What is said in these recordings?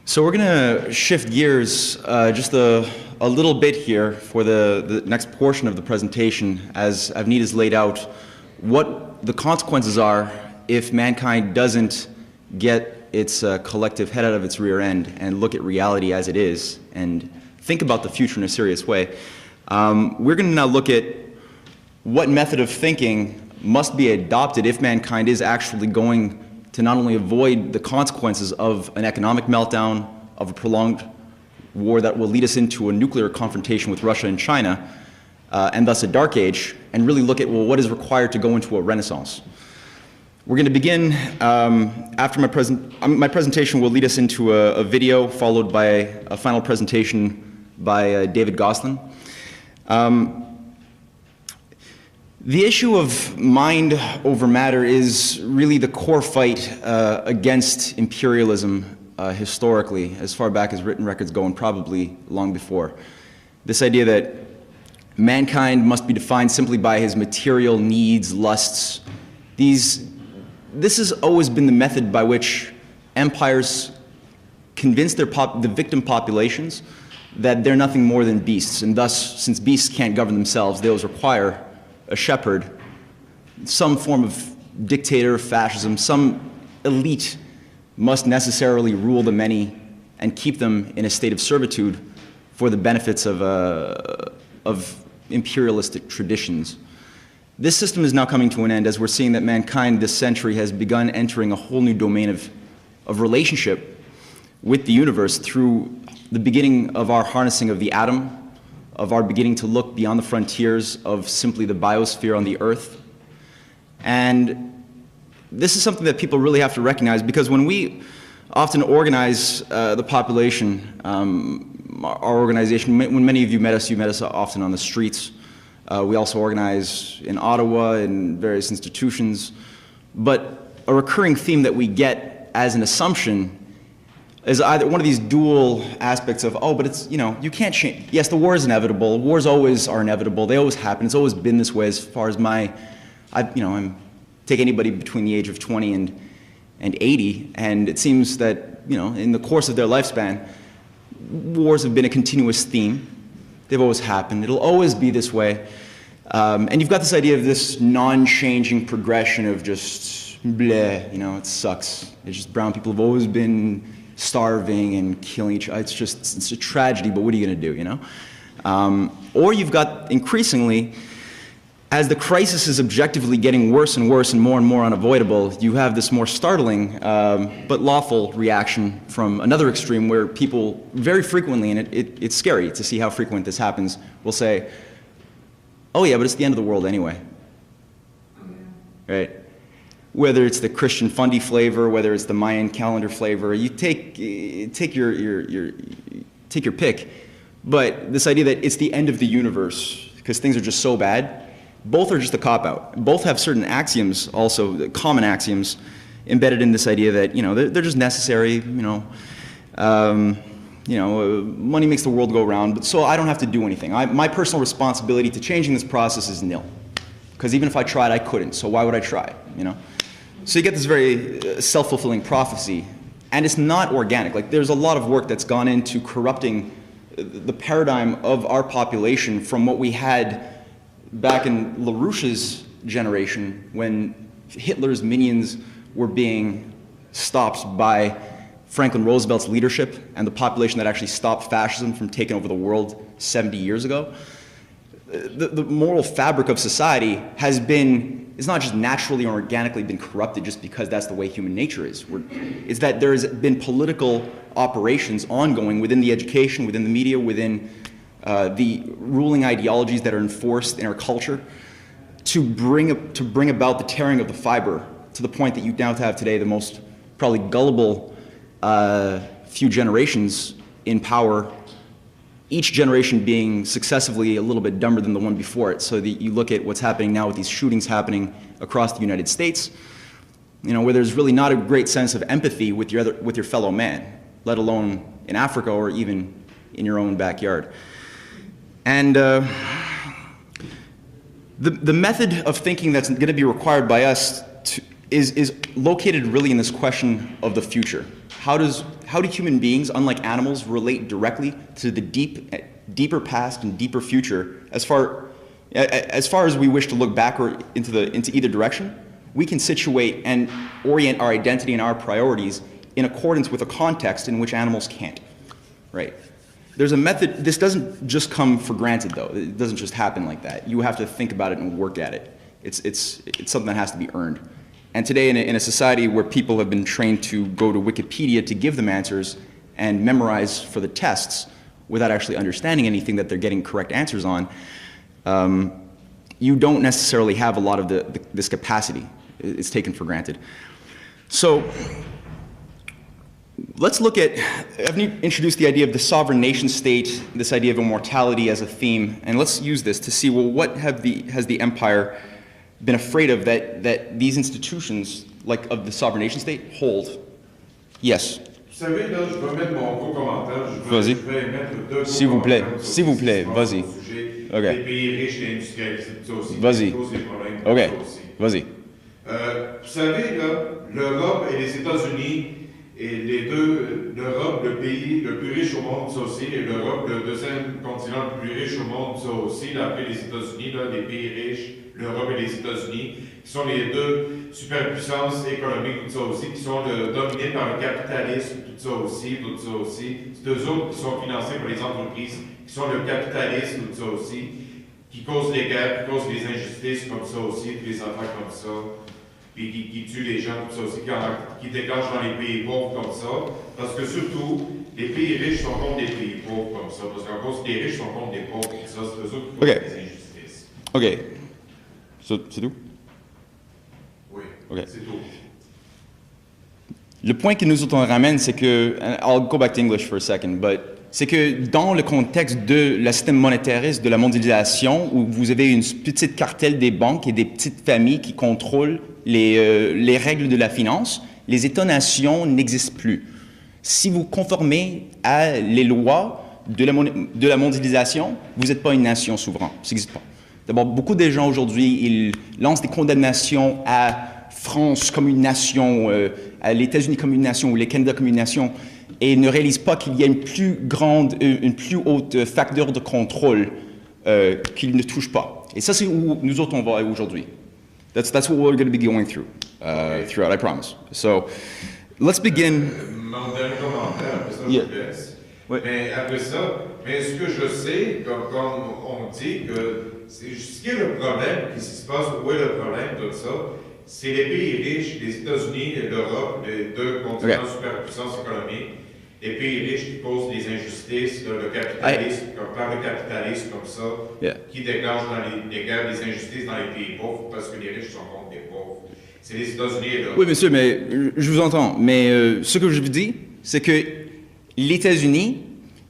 So we're going to shift gears just a little bit here for the next portion of the presentation, as Avneet has laid out what the consequences are if mankind doesn't get its collective head out of its rear end and look at reality as it is and think about the future in a serious way. We're going to now look at what method of thinking must be adopted if mankind is actually going to not only avoid the consequences of an economic meltdown, of a prolonged war that will lead us into a nuclear confrontation with Russia and China, and thus a dark age, and really look at, well, what is required to go into a renaissance. We're going to begin after my presentation will lead us into a video followed by a final presentation by David Gosselin. The issue of mind over matter is really the core fight against imperialism historically, as far back as written records go, and probably long before. This idea that mankind must be defined simply by his material needs, lusts. This has always been the method by which empires convince the victim populations that they're nothing more than beasts, and thus, since beasts can't govern themselves, they always require a shepherd, some form of dictator, fascism, some elite must necessarily rule the many and keep them in a state of servitude for the benefits of imperialistic traditions. This system is now coming to an end as we're seeing that mankind this century has begun entering a whole new domain of relationship with the universe through the beginning of our harnessing of the atom, of our beginning to look beyond the frontiers of simply the biosphere on the Earth. And this is something that people really have to recognize, because when we often organize the population, our organization, when many of you met us often on the streets. We also organize in Ottawa in various institutions. But a recurring theme that we get as an assumption is either one of these dual aspects of, oh, but it's, you can't change. Yes, the war is inevitable. Wars always are inevitable. They always happen. It's always been this way as far as take anybody between the age of 20 and 80, and it seems that, in the course of their lifespan, wars have been a continuous theme. They've always happened. It'll always be this way. And you've got this idea of this non-changing progression of just bleh, it sucks. It's just brown people have always been starving and killing each other. It's a tragedy, but what are you going to do, Or you've got increasingly, as the crisis is objectively getting worse and worse and more unavoidable, you have this more startling but lawful reaction from another extreme where people very frequently, and it's scary to see how frequent this happens, will say, oh yeah, but it's the end of the world anyway. Right? Whether it's the Christian Fundy flavor, whether it's the Mayan calendar flavor, you take your pick. But this idea that it's the end of the universe because things are just so bad, both are just a cop-out. Both have certain axioms, also common axioms, embedded in this idea that they're just necessary. Money makes the world go round, but so I don't have to do anything. My personal responsibility to changing this process is nil, because even if I tried, I couldn't. So why would I try? So you get this very self-fulfilling prophecy, and it's not organic. Like, there's a lot of work that's gone into corrupting the paradigm of our population from what we had back in LaRouche's generation, when Hitler's minions were being stopped by Franklin Roosevelt's leadership and the population that actually stopped fascism from taking over the world 70 years ago. The moral fabric of society is not just naturally or organically been corrupted just because that's the way human nature is. It's that there has been political operations ongoing within the education, within the media, within the ruling ideologies that are enforced in our culture to bring about the tearing of the fiber to the point that you now have today the most probably gullible few generations in power, each generation being successively a little bit dumber than the one before it. So that you look at what's happening now with these shootings happening across the United States, where there's really not a great sense of empathy with your fellow man, let alone in Africa or even in your own backyard. And the method of thinking that's going to be required by us is located really in this question of the future. how do human beings, unlike animals, relate directly to the deeper past and deeper future? As far as we wish to look backward into either direction, we can situate and orient our identity and our priorities in accordance with a context in which animals can't, right? There's a method. This doesn't just come for granted, though. It doesn't just happen like that. You have to think about it and work at it. It's something that has to be earned. And today, in a society where people have been trained to go to Wikipedia to give them answers and memorize for the tests without actually understanding anything that they're getting correct answers on, you don't necessarily have a lot of this capacity. It's taken for granted. So let's look at, I've introduced the idea of the sovereign nation state, this idea of immortality as a theme, and let's use this to see, well, what has the empire been afraid of that these institutions, like of the sovereign nation state, hold? Yes. Vous savez, là, je vais mettre mon gros commentaire. Vas-y. Je vais mettre deux S'il vous plaît, s'il vous plaît, vas-y. OK. Les pays riches et industrialisés, ça aussi. Vas-y. OK. Vas-y. Vous savez, là, l'Europe et les États-Unis, et les deux, l'Europe, le pays le plus riche au monde, ça aussi, et l'Europe, le deuxième continent le plus riche au monde, ça aussi, là, après les États-Unis, là, les pays riches, l'Europe et les États-Unis, qui sont les deux superpuissances économiques, tout ça aussi, qui sont dominés par le capitalisme, tout ça aussi. C'est eux autres qui sont financés par les entreprises, qui sont le capitalisme, tout ça aussi, qui causent les guerres, qui causent les injustices comme ça aussi, puis les affaires comme ça, puis qui tuent les gens, tout ça aussi, qui déclenchent dans les pays pauvres comme ça, parce que surtout, les pays riches sont contre des pays pauvres comme ça, parce qu'en cause, les riches sont contre des pauvres, et ça, c'est eux autres qui causent les injustices. OK. C'est tout? Oui, okay. C'est tout. Le point que nous autres on ramène, c'est que, I'll go back to English for a second, but c'est que dans le contexte de la système monétariste, de la mondialisation, où vous avez une petite cartelle des banques et des petites familles qui contrôlent les règles de la finance, les États-nations n'existent plus. Si vous conformez à les lois de la mondialisation, vous n'êtes pas une nation souveraine. Ça n'existe pas. D'abord, beaucoup de gens aujourd'hui, ils lancent des condamnations à France comme une nation, à les États-Unis comme une nation ou les Canada comme une nation, et ne réalisent pas qu'il y a une plus haute facteur de contrôle qu'ils ne touchent pas. Et ça, c'est où nous autres on va aujourd'hui. That's what we're going to be going through throughout, I promise. So, let's begin. Mon dernier commentaire, après ça, Yeah. je vous laisse. Ouais. Mais après ça, mais ce que je sais, comme on dit, que ce qui est le problème, qu'est-ce qui se passe, où est le problème de ça, c'est les pays riches, les États-Unis et l'Europe, les deux continents superpuissances économiques, les pays riches qui posent des injustices, le capitalisme, par le capitalisme comme ça, qui déclenche dans les guerres des injustices dans les pays pauvres parce que les riches sont contre les pauvres. C'est les États-Unis et l'Europe. Oui, monsieur, mais je vous entends. Mais ce que je vous dis, c'est que les États-Unis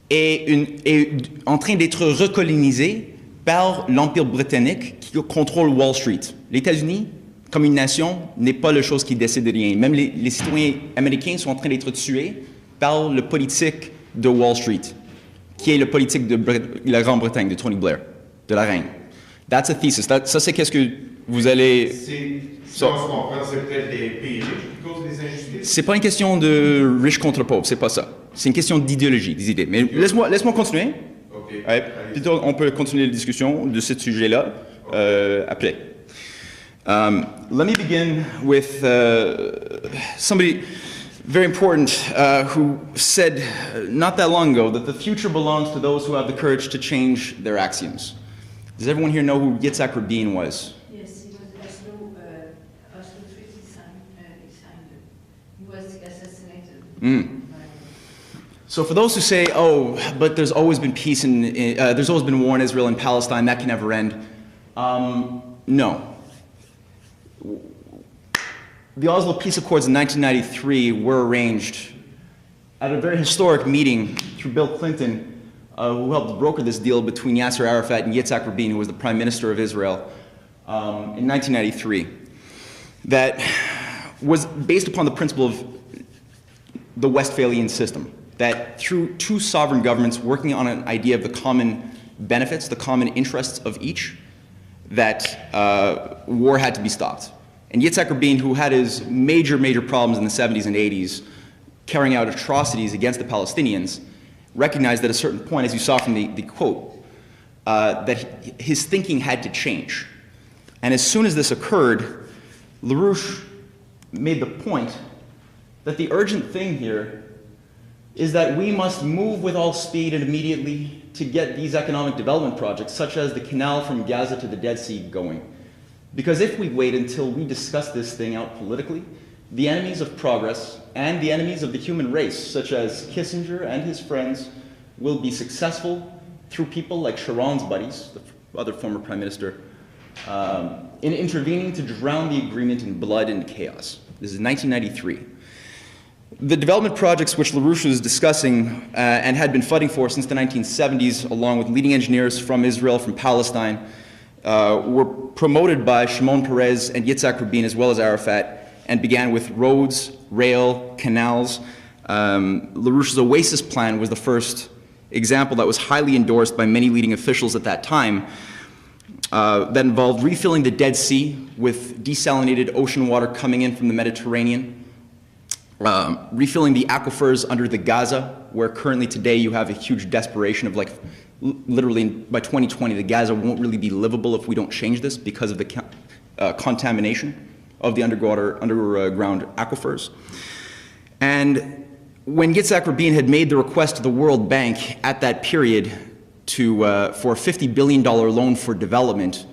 est en train d'être recolonisé par l'Empire britannique qui contrôle Wall Street. Les États-Unis, comme une nation, n'est pas la chose qui décide de rien. Même les citoyens américains sont en train d'être tués par le politique de Wall Street, qui est le politique de la Grande-Bretagne, de Tony Blair, de la reine. That's a thesis. Ça, c'est qu'est-ce que vous allez... Si on se comprend, c'est peut-être les pays riches qui causent des injustices? C'est pas une question de riche contre pauvre, c'est pas ça. C'est une question d'idéologie, des idées. Mais laisse-moi continuer. Okay. Ouais, plutôt, on peut continuer la discussion de ce sujet-là après. Let me begin with somebody very important who said not that long ago that the future belongs to those who have the courage to change their axioms. Does everyone here know who Yitzhak Rabin was? Yes, he was Oslo Treaty signed. He was assassinated. So for those who say, oh, but there's always been peace and there's always been war in Israel and Palestine, that can never end. No. The Oslo Peace Accords in 1993 were arranged at a very historic meeting through Bill Clinton, who helped broker this deal between Yasser Arafat and Yitzhak Rabin, who was the Prime Minister of Israel, in 1993. That was based upon the principle of the Westphalian system, that through two sovereign governments working on an idea of the common benefits, the common interests of each, that war had to be stopped. And Yitzhak Rabin, who had his major problems in the 70s and 80s, carrying out atrocities against the Palestinians, recognized at a certain point, as you saw from the quote, that his thinking had to change. And as soon as this occurred, LaRouche made the point that the urgent thing here is that we must move with all speed and immediately to get these economic development projects, such as the canal from Gaza to the Dead Sea, going. Because if we wait until we discuss this thing out politically, the enemies of progress and the enemies of the human race, such as Kissinger and his friends, will be successful through people like Sharon's buddies, the other former prime minister, in intervening to drown the agreement in blood and chaos. This is 1993. The development projects which LaRouche was discussing and had been fighting for since the 1970s, along with leading engineers from Israel, from Palestine, were promoted by Shimon Peres and Yitzhak Rabin, as well as Arafat, and began with roads, rail, canals. LaRouche's Oasis Plan was the first example that was highly endorsed by many leading officials at that time, that involved refilling the Dead Sea with desalinated ocean water coming in from the Mediterranean, refilling the aquifers under the Gaza, where currently today you have a huge desperation of, like, literally by 2020 the Gaza won't really be livable if we don't change this because of the contamination of the underground aquifers. And when Yitzhak Rabin had made the request to the World Bank at that period for a $50 billion loan for development,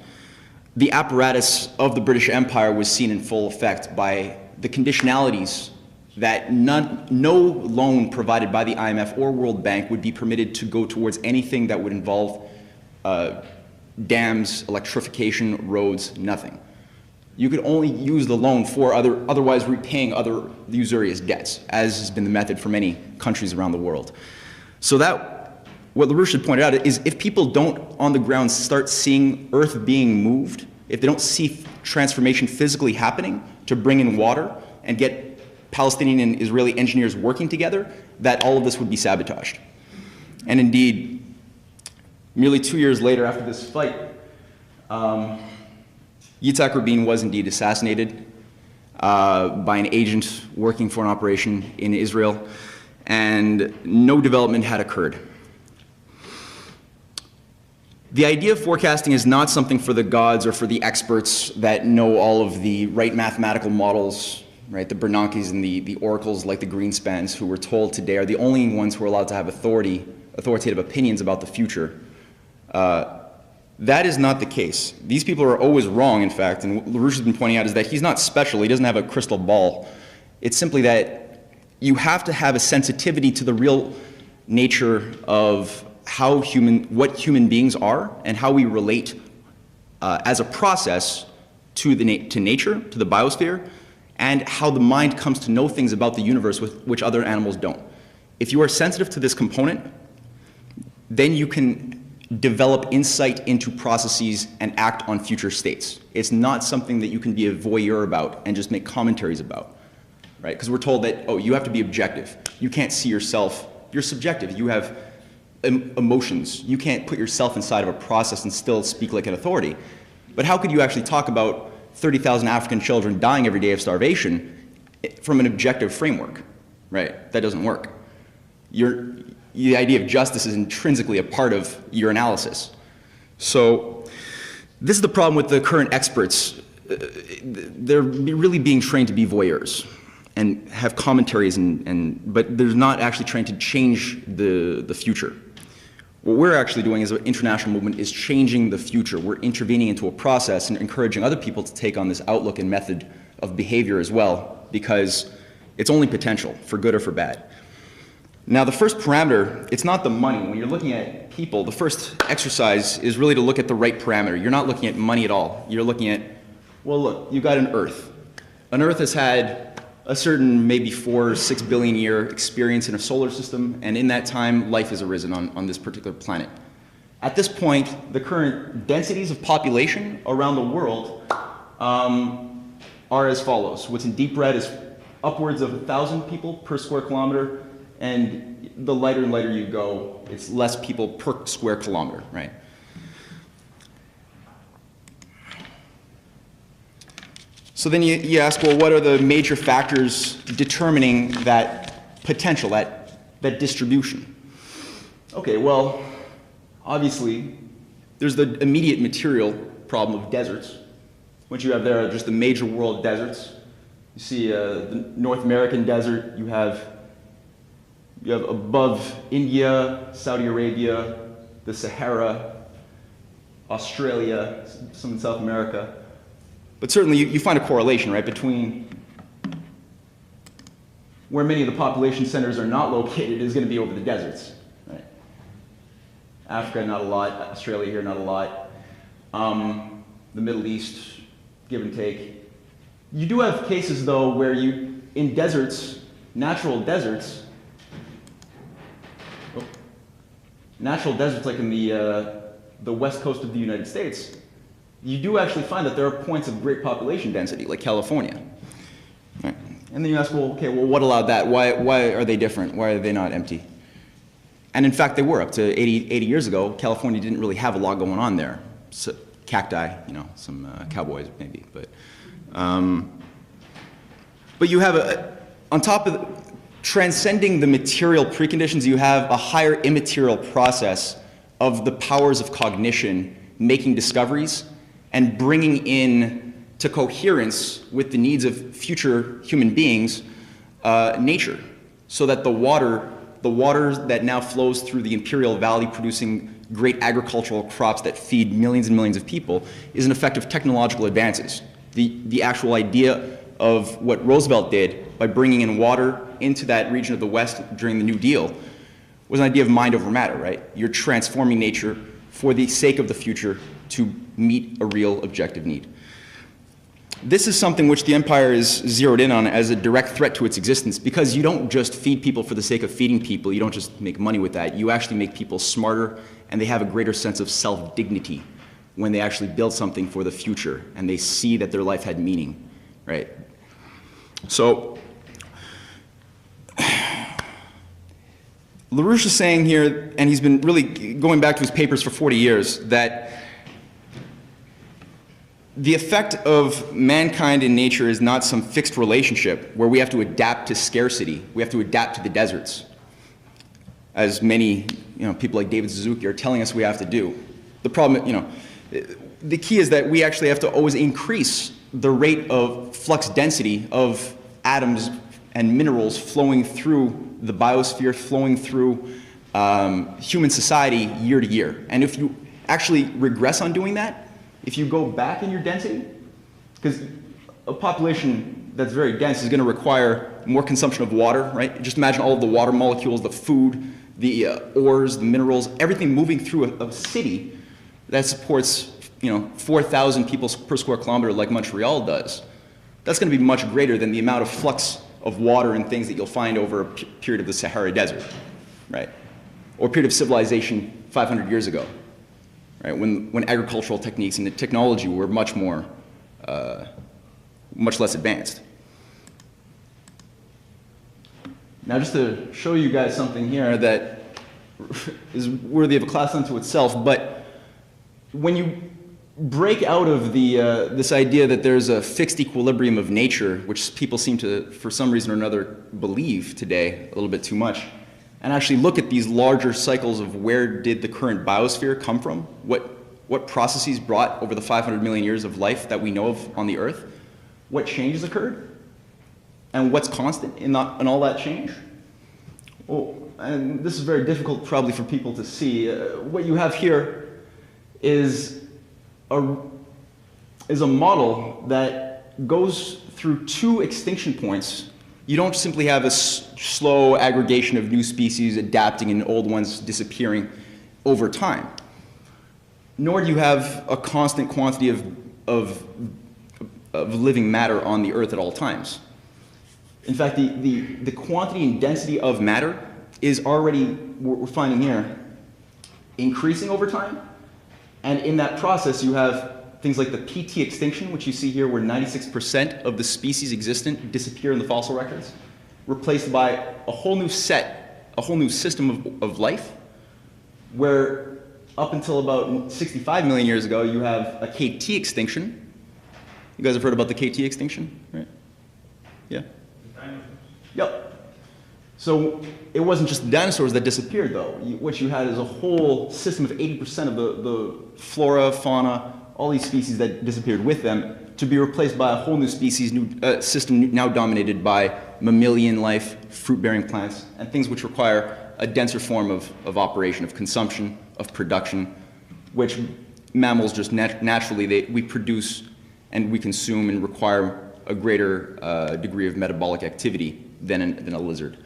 the apparatus of the British Empire was seen in full effect by the conditionalities that no loan provided by the IMF or World Bank would be permitted to go towards anything that would involve dams, electrification, roads, nothing. You could only use the loan for otherwise repaying other usurious debts, as has been the method for many countries around the world. So that, what LaRouche had pointed out is, if people don't on the ground start seeing Earth being moved, if they don't see transformation physically happening to bring in water and get Palestinian and Israeli engineers working together, that all of this would be sabotaged. And indeed, merely 2 years later after this fight, Yitzhak Rabin was indeed assassinated by an agent working for an operation in Israel, and no development had occurred. The idea of forecasting is not something for the gods or for the experts that know all of the right mathematical models, right? The Bernankes and the oracles like the Greenspans, who we're told today are the only ones who are allowed to have authoritative opinions about the future. That is not the case. These people are always wrong, in fact, and what LaRouche has been pointing out is that he's not special. He doesn't have a crystal ball. It's simply that you have to have a sensitivity to the real nature of what human beings are and how we relate as a process to nature, to the biosphere, and how the mind comes to know things about the universe which other animals don't. If you are sensitive to this component, then you can develop insight into processes and act on future states. It's not something that you can be a voyeur about and just make commentaries about, right? Because we're told that, oh, you have to be objective. You can't see yourself. You're subjective. You have emotions. You can't put yourself inside of a process and still speak like an authority. But how could you actually talk about 30,000 African children dying every day of starvation from an objective framework, right? That doesn't work. The idea of justice is intrinsically a part of your analysis. So this is the problem with the current experts. They're really being trained to be voyeurs and have commentaries, but they're not actually trained to change the future. What we're actually doing as an international movement is changing the future. We're intervening into a process and encouraging other people to take on this outlook and method of behavior as well, because it's only potential, for good or for bad. Now, the first parameter, it's not the money. When you're looking at people, the first exercise is really to look at the right parameter. You're not looking at money at all. You're looking at, well, look, you've got an Earth. An Earth has had a certain maybe 4 or 6 billion year experience in a solar system, and in that time, life has arisen on this particular planet. At this point, the current densities of population around the world are as follows. What's in deep red is upwards of 1,000 people per square kilometer, and the lighter and lighter you go, it's less people per square kilometer, right? So then you ask, well, what are the major factors determining that potential, that distribution. Okay, well, obviously, there's the immediate material problem of deserts. What you have there are just the major world deserts. You see the North American desert, you have above India, Saudi Arabia, the Sahara, Australia, some in South America. But certainly you find a correlation, right, between where many of the population centers are not located is going to be over the deserts. Right? Africa, not a lot. Australia here, not a lot. The Middle East, give and take. You do have cases, though, where in deserts, natural deserts like in the west coast of the United States, you do actually find that there are points of great population density, like California. Right? And then you ask, well, okay, well, what allowed that? Why are they different? Why are they not empty? And in fact, they were. Up to 80 years ago, California didn't really have a lot going on there. So, cacti, some cowboys maybe, but you have on top of transcending the material preconditions, you have a higher immaterial process of the powers of cognition, making discoveries, and bringing in to coherence with the needs of future human beings, nature, so that the water that now flows through the Imperial Valley producing great agricultural crops that feed millions and millions of people is an effect of technological advances. The actual idea of what Roosevelt did by bringing in water into that region of the West during the New Deal was an idea of mind over matter, right? You're transforming nature for the sake of the future to meet a real objective need. This is something which the empire is zeroed in on as a direct threat to its existence, because you don't just feed people for the sake of feeding people. You don't just make money with that. You actually make people smarter, and they have a greater sense of self-dignity when they actually build something for the future and they see that their life had meaning, right? So LaRouche is saying here, and he's been really going back to his papers for 40 years, that the effect of mankind in nature is not some fixed relationship where we have to adapt to scarcity. We have to adapt to the deserts, as many people like David Suzuki are telling us we have to do. The problem, the key is that we actually have to always increase the rate of flux density of atoms and minerals flowing through the biosphere, flowing through human society year to year. And if you actually regress on doing that, if you go back in your density, because a population that's very dense is going to require more consumption of water, right? Just imagine all of the water molecules, the food, the ores, the minerals, everything moving through a city that supports 4,000 people per square kilometer like Montreal does. That's going to be much greater than the amount of flux of water and things that you'll find over a period of the Sahara Desert, right? Or a period of civilization 500 years ago. Right, when agricultural techniques and the technology were much less advanced. Now, just to show you guys something here that is worthy of a class unto itself, but when you break out of this idea that there's a fixed equilibrium of nature, which people seem to, for some reason or another, believe today a little bit too much, and actually look at these larger cycles of where did the current biosphere come from, what processes brought over the 500 million years of life that we know of on the Earth, what changes occurred, and what's constant in all that change. Well, and this is very difficult probably for people to see. What you have here is a model that goes through two extinction points. You don't simply have a slow aggregation of new species adapting and old ones disappearing over time. Nor do you have a constant quantity of living matter on the Earth at all times. In fact, the quantity and density of matter is already, we're finding here, increasing over time. And in that process, you have things like the PT extinction, which you see here, where 96% of the species existent disappear in the fossil records, replaced by a whole new system of life, where up until about 65 million years ago, you have a KT extinction. You guys have heard about the KT extinction, right? Yeah? Yep. So it wasn't just the dinosaurs that disappeared, though. What you had is a whole system of 80% of the flora, fauna, all these species that disappeared with them, to be replaced by a whole new species, system now dominated by mammalian life, fruit-bearing plants, and things which require a denser form of operation, of consumption, of production, which mammals just naturally, we produce and we consume and require a greater degree of metabolic activity than a lizard.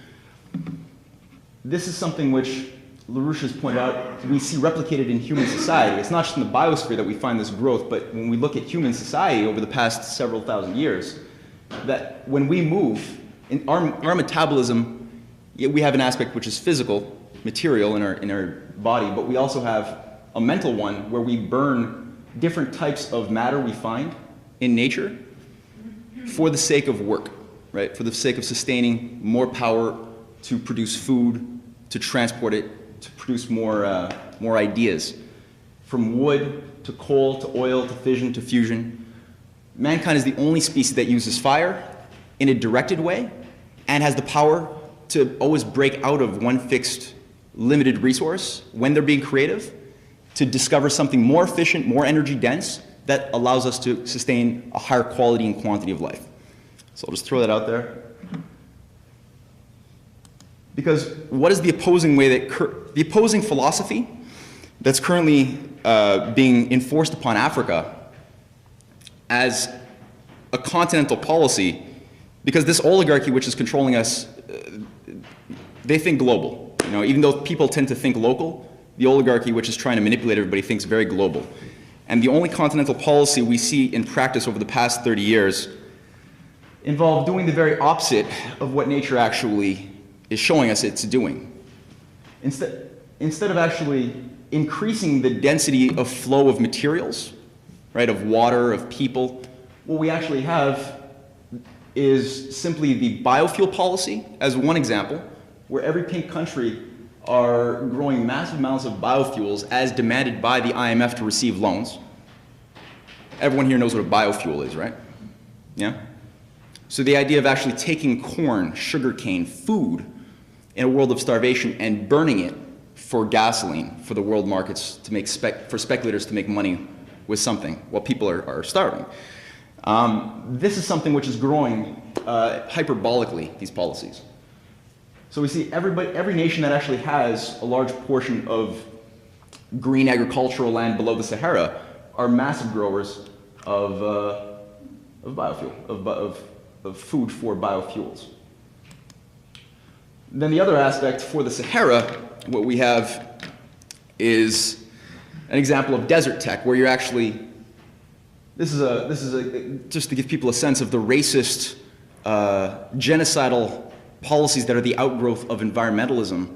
This is something which LaRouche has pointed out we see replicated in human society. It's not just in the biosphere that we find this growth, but when we look at human society over the past several thousand years, that when we move, in our metabolism, we have an aspect which is physical, material in our body, but we also have a mental one where we burn different types of matter we find in nature for the sake of work, right? For the sake of sustaining more power to produce food, to transport it, to produce more ideas. From wood to coal to oil to fission to fusion, mankind is the only species that uses fire in a directed way and has the power to always break out of one fixed, limited resource when they're being creative, to discover something more efficient, more energy dense, that allows us to sustain a higher quality and quantity of life. So I'll just throw that out there. Because what is the opposing way the opposing philosophy that's currently being enforced upon Africa as a continental policy, because this oligarchy which is controlling us, they think global. You know, even though people tend to think local, the oligarchy which is trying to manipulate everybody thinks very global. And the only continental policy we see in practice over the past 30 years involve doing the very opposite of what nature actually is showing us it's doing. Instead of actually increasing the density of flow of materials, right, of water, of people, what we actually have is simply the biofuel policy as one example, where every pink country are growing massive amounts of biofuels as demanded by the IMF to receive loans. Everyone here knows what a biofuel is, right? Yeah? So the idea of actually taking corn, sugarcane, food in a world of starvation and burning it for gasoline for the world markets to make for speculators to make money with something while people are starving. This is something which is growing hyperbolically, these policies. So we see every nation that actually has a large portion of green agricultural land below the Sahara are massive growers of biofuel, of food for biofuels. Then the other aspect for the Sahara, what we have is an example of desert tech, where you're actually, this is just to give people a sense of the racist, genocidal policies that are the outgrowth of environmentalism.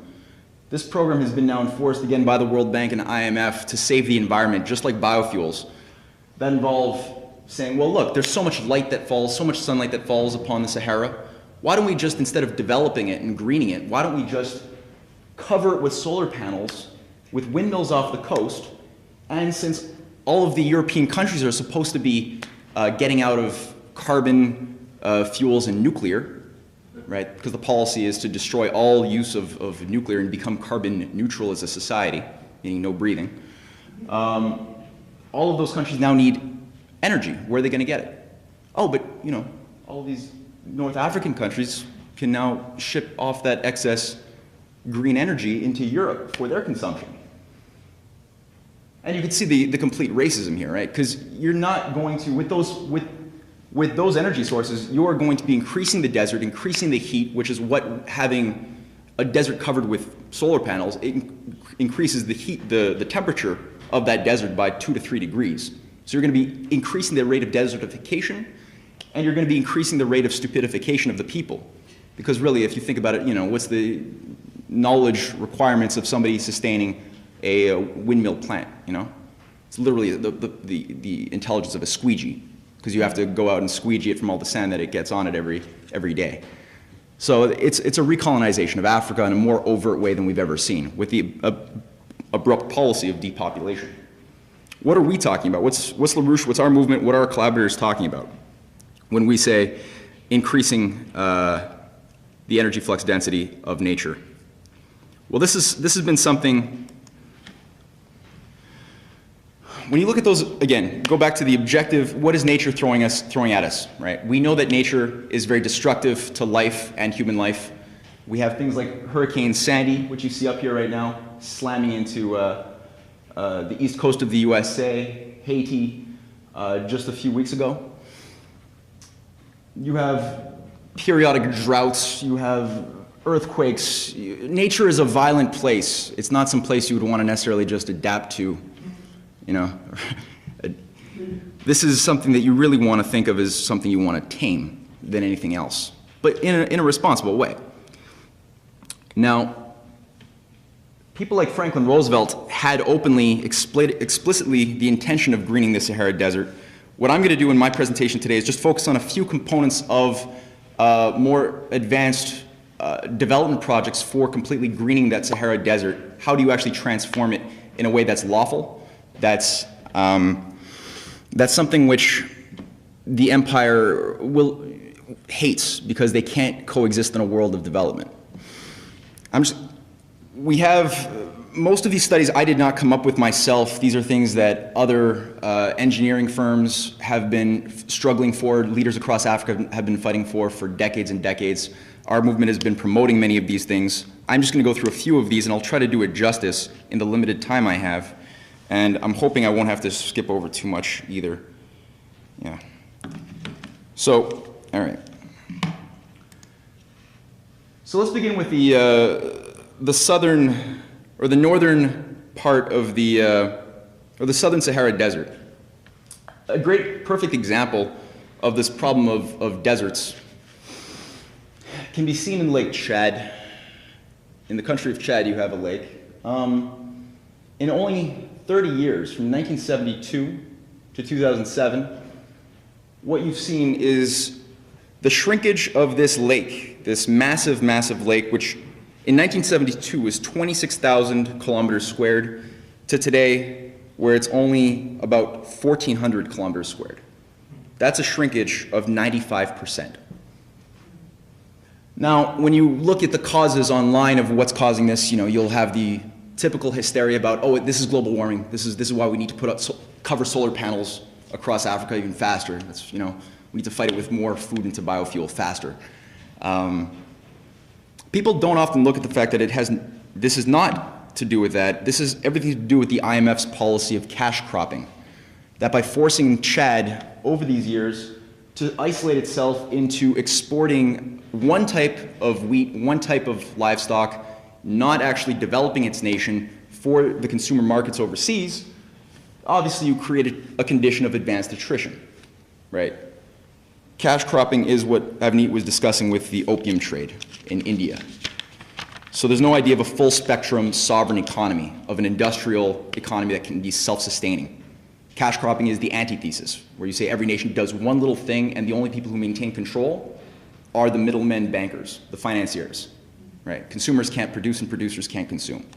This program has been now enforced again by the World Bank and IMF to save the environment, just like biofuels, that involve saying, well, look, there's so much light that falls, so much sunlight that falls upon the Sahara. Why don't we just, instead of developing it and greening it, why don't we just cover it with solar panels, with windmills off the coast, and since all of the European countries are supposed to be getting out of carbon fuels and nuclear, right? Because the policy is to destroy all use of nuclear and become carbon neutral as a society, meaning no breathing. All of those countries now need energy. Where are they going to get it? Oh, but you know, all of these North African countries can now ship off that excess green energy into Europe for their consumption. And you can see the complete racism here, right? Because you're not going to, with those energy sources, you're going to be increasing the desert, increasing the heat, which is what having a desert covered with solar panels, it increases the heat, the temperature of that desert by 2 to 3 degrees. So you're going to be increasing the rate of desertification, and you're going to be increasing the rate of stupidification of the people. Because really, if you think about it, you know, what's the knowledge requirements of somebody sustaining a windmill plant, you know? It's literally the intelligence of a squeegee, because you have to go out and squeegee it from all the sand that it gets on it every day. So it's a recolonization of Africa in a more overt way than we've ever seen, with the abrupt policy of depopulation. What are we talking about? What's LaRouche, what's our movement, what are our collaborators talking about when we say increasing the the energy flux density of nature. Well, this has been something, when you look at those, again, go back to the objective, what is nature throwing at us, right? We know that nature is very destructive to life and human life. We have things like Hurricane Sandy, which you see up here right now, slamming into the east coast of the USA, Haiti, just a few weeks ago. You have periodic droughts, you have earthquakes. Nature is a violent place. It's not some place you would want to necessarily just adapt to, you know. This is something that you really want to think of as something you want to tame than anything else, but in a responsible way. Now, people like Franklin Roosevelt had openly, explicitly the intention of greening the Sahara Desert. What I'm going to do in my presentation today is just focus on a few components of more advanced development projects for completely greening that Sahara Desert. How do you actually transform it in a way that's lawful? That's something which the empire hates because they can't coexist in a world of development. We have most of these studies I did not come up with myself. These are things that other engineering firms have been struggling for, leaders across Africa have been fighting for decades and decades. Our movement has been promoting many of these things. I'm just going to go through a few of these, and I'll try to do it justice in the limited time I have. And I'm hoping I won't have to skip over too much either. Yeah. So, all right. So let's begin with the southern, or the northern part of or the southern Sahara Desert. A great, perfect example of this problem of deserts can be seen in Lake Chad. In the country of Chad, you have a lake. In only 30 years, from 1972 to 2007, what you've seen is the shrinkage of this lake, this massive, massive lake, which in 1972 was 26,000 kilometers squared, to today, where it's only about 1,400 kilometers squared. That's a shrinkage of 95%. Now, when you look at the causes online of what's causing this, you'll have the typical hysteria about, oh, this is global warming. This is why we need to put up cover solar panels across Africa even faster. That's, we need to fight it with more food into biofuel faster. People don't often look at the fact that this is not to do with that. This is everything to do with the IMF's policy of cash cropping. That by forcing Chad over these years to isolate itself into exporting one type of wheat, one type of livestock, not actually developing its nation for the consumer markets overseas, obviously you created a condition of advanced attrition, right? Cash cropping is what Avneet was discussing with the opium trade in India. So there's no idea of a full spectrum sovereign economy, of an industrial economy that can be self-sustaining. Cash cropping is the antithesis, where you say every nation does one little thing and the only people who maintain control are the middlemen bankers, the financiers, right? Consumers can't produce and producers can't consume.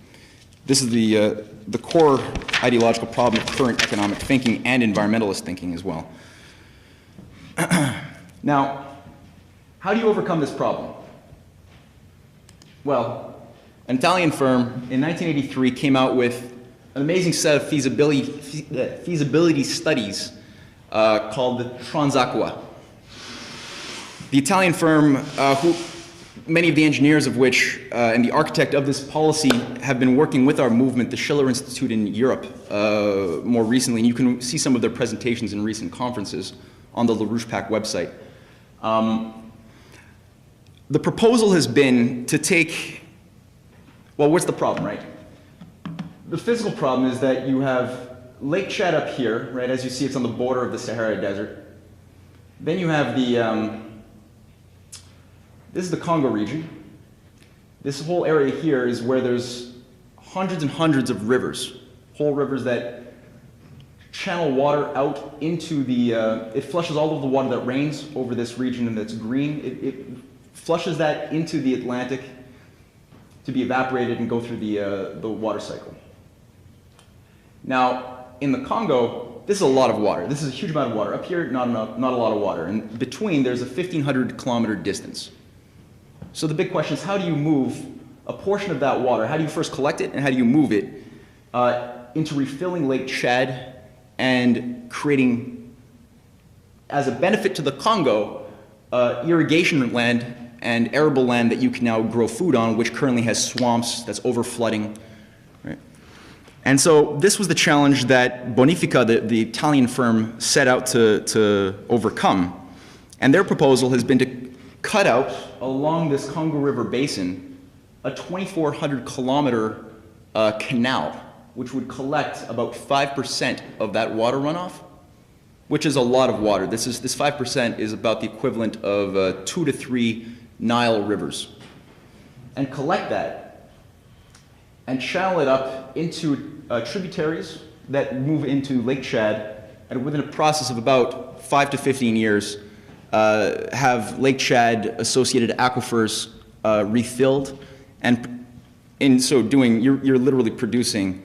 This is the core ideological problem of current economic thinking and environmentalist thinking as well. Now, how do you overcome this problem? Well, an Italian firm in 1983 came out with an amazing set of feasibility studies called the Transacqua. The Italian firm, many of the engineers of which and the architect of this policy have been working with our movement, the Schiller Institute in Europe, more recently, and you can see some of their presentations in recent conferences on the LaRouche PAC website. The proposal has been to take, well, what's the problem, right? The physical problem is that you have Lake Chad up here, right? As you see, it's on the border of the Sahara Desert. Then you have this is the Congo region. This whole area here is where there's hundreds and hundreds of rivers, whole rivers that channel water out into it flushes all of the water that rains over this region and that's green. It flushes that into the Atlantic to be evaporated and go through the water cycle. Now, in the Congo, this is a lot of water. This is a huge amount of water. Up here, not a lot of water. And between, there's a 1,500 kilometer distance. So the big question is, how do you move a portion of that water? How do you first collect it, and how do you move it into refilling Lake Chad and creating, as a benefit to the Congo, irrigation land and arable land that you can now grow food on, which currently has swamps that's overflooding. Right? And so this was the challenge that Bonifica, the Italian firm, set out to overcome. And their proposal has been to cut out, along this Congo River basin, a 2,400-kilometer canal, which would collect about 5% of that water runoff, which is a lot of water. This 5% is about the equivalent of 2 to 3 Nile rivers. And collect that and channel it up into tributaries that move into Lake Chad, and within a process of about 5 to 15 years, have Lake Chad associated aquifers refilled, and in so doing, you're literally producing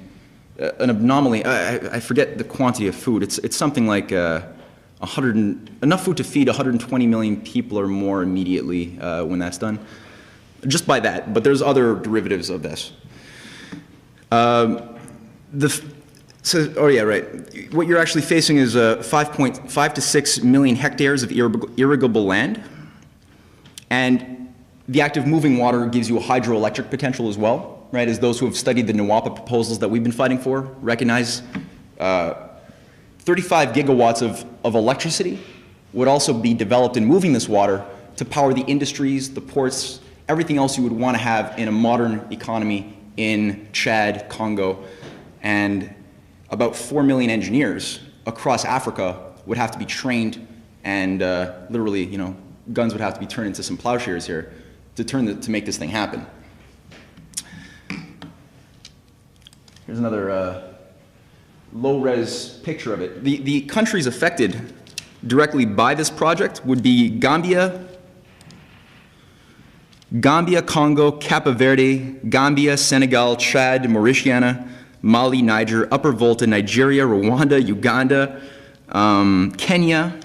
an anomaly. I forget the quantity of food. It's something like enough food to feed 120 million people or more immediately when that's done, just by that. But there's other derivatives of this. Oh yeah, right. What you're actually facing is 5.5 to 6 million hectares of irrigable land, and the act of moving water gives you a hydroelectric potential as well, right? As those who have studied the NWAPA proposals that we've been fighting for recognize, 35 gigawatts of electricity would also be developed in moving this water to power the industries, the ports, everything else you would want to have in a modern economy in Chad, Congo, and about 4 million engineers across Africa would have to be trained, and literally, guns would have to be turned into some plowshares here to make this thing happen. Here's another low-res picture of it. The countries affected directly by this project would be Gambia, Congo, Cape Verde, Gambia, Senegal, Chad, Mauritania, Mali, Niger, Upper Volta, Nigeria, Rwanda, Uganda, Kenya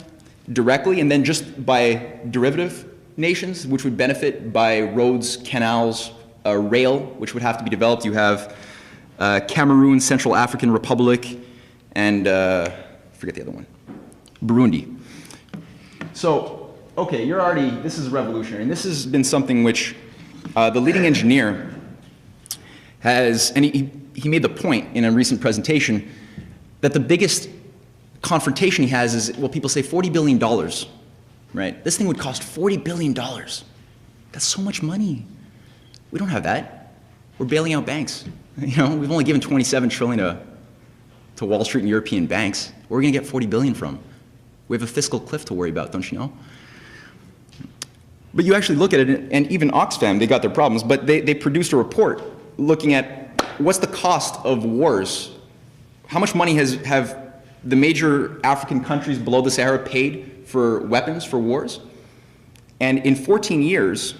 directly, and then just by derivative nations, which would benefit by roads, canals, rail, which would have to be developed. You have Cameroon, Central African Republic, and forget the other one, Burundi. So, okay, this is revolutionary, and this has been something which the leading engineer has, and he made the point in a recent presentation that the biggest confrontation he has is, well, people say $40 billion, right? This thing would cost $40 billion. That's so much money. We don't have that. We're bailing out banks. We've only given $27 trillion to Wall Street and European banks. Where are we going to get $40 billion from? We have a fiscal cliff to worry about, don't you know? But you actually look at it, and even Oxfam, they got their problems, but they produced a report looking at what's the cost of wars. How much money have the major African countries below the Sahara paid for weapons, for wars? And in 14 years,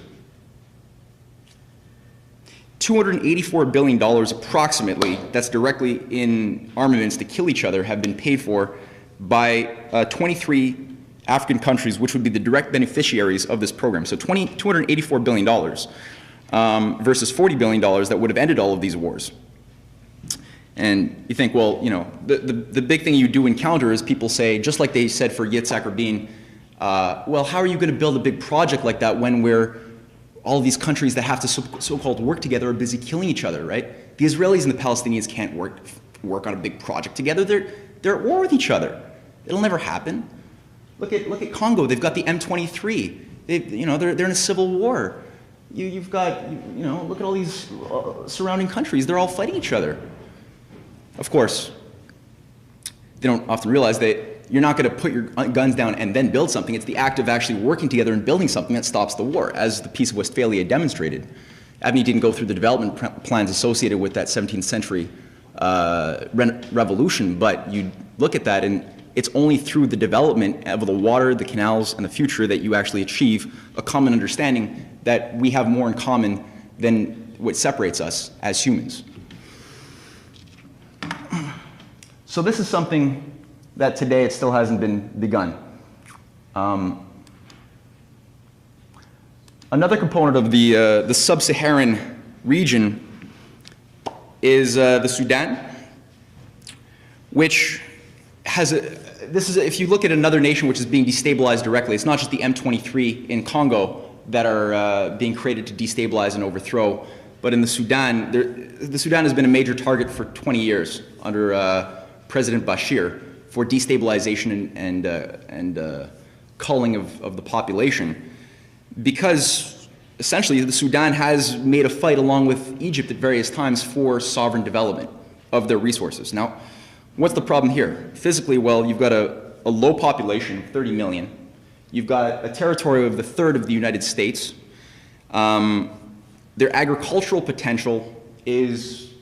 $284 billion approximately, that's directly in armaments to kill each other, have been paid for by 23 African countries, which would be the direct beneficiaries of this program. So $284 billion versus $40 billion that would have ended all of these wars. And you think, well, the big thing you do encounter is people say, just like they said for Yitzhak Rabin, well, how are you going to build a big project like that when all of these countries that have to so-called work together are busy killing each other, right? The Israelis and the Palestinians can't work on a big project together. They're at war with each other. It'll never happen. Look at Congo. They've got the M23. They're in a civil war. You've got, look at all these surrounding countries. They're all fighting each other. Of course, they don't often realize that you're not going to put your guns down and then build something. It's the act of actually working together and building something that stops the war, as the Peace of Westphalia demonstrated. Abney didn't go through the development plans associated with that 17th century revolution, but you look at that, and it's only through the development of the water, the canals, and the future that you actually achieve a common understanding that we have more in common than what separates us as humans. So this is something that today it still hasn't been begun. Another component of the sub-Saharan region is the Sudan, which has if you look at another nation which is being destabilized directly, it's not just the M23 in Congo that are being created to destabilize and overthrow, but in the Sudan, the Sudan has been a major target for 20 years under President Bashir for destabilization and culling of the population, because essentially the Sudan has made a fight along with Egypt at various times for sovereign development of their resources. Now, what's the problem here? Physically, well, you've got a low population, 30 million. You've got a territory of the third of the United States. Their agricultural potential is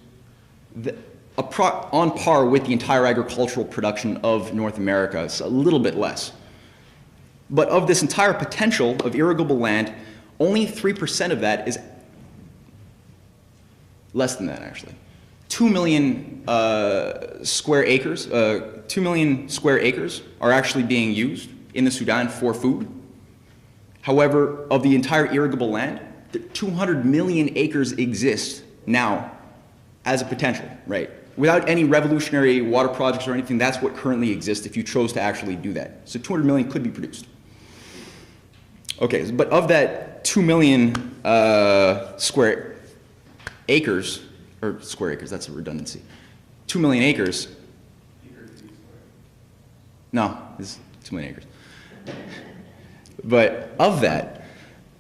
on par with the entire agricultural production of North America. It's a little bit less. But of this entire potential of irrigable land, only 3% of that is, less than that actually, 2 million square acres. 2 million square acres are actually being used in the Sudan for food. However, of the entire irrigable land, 200 million acres exist now as a potential, right? Without any revolutionary water projects or anything, that's what currently exists if you chose to actually do that. So 200 million could be produced. Okay, but of that 2 million square acres, or square acres, that's a redundancy. 2 million acres. No, it's 2 million acres. But of that,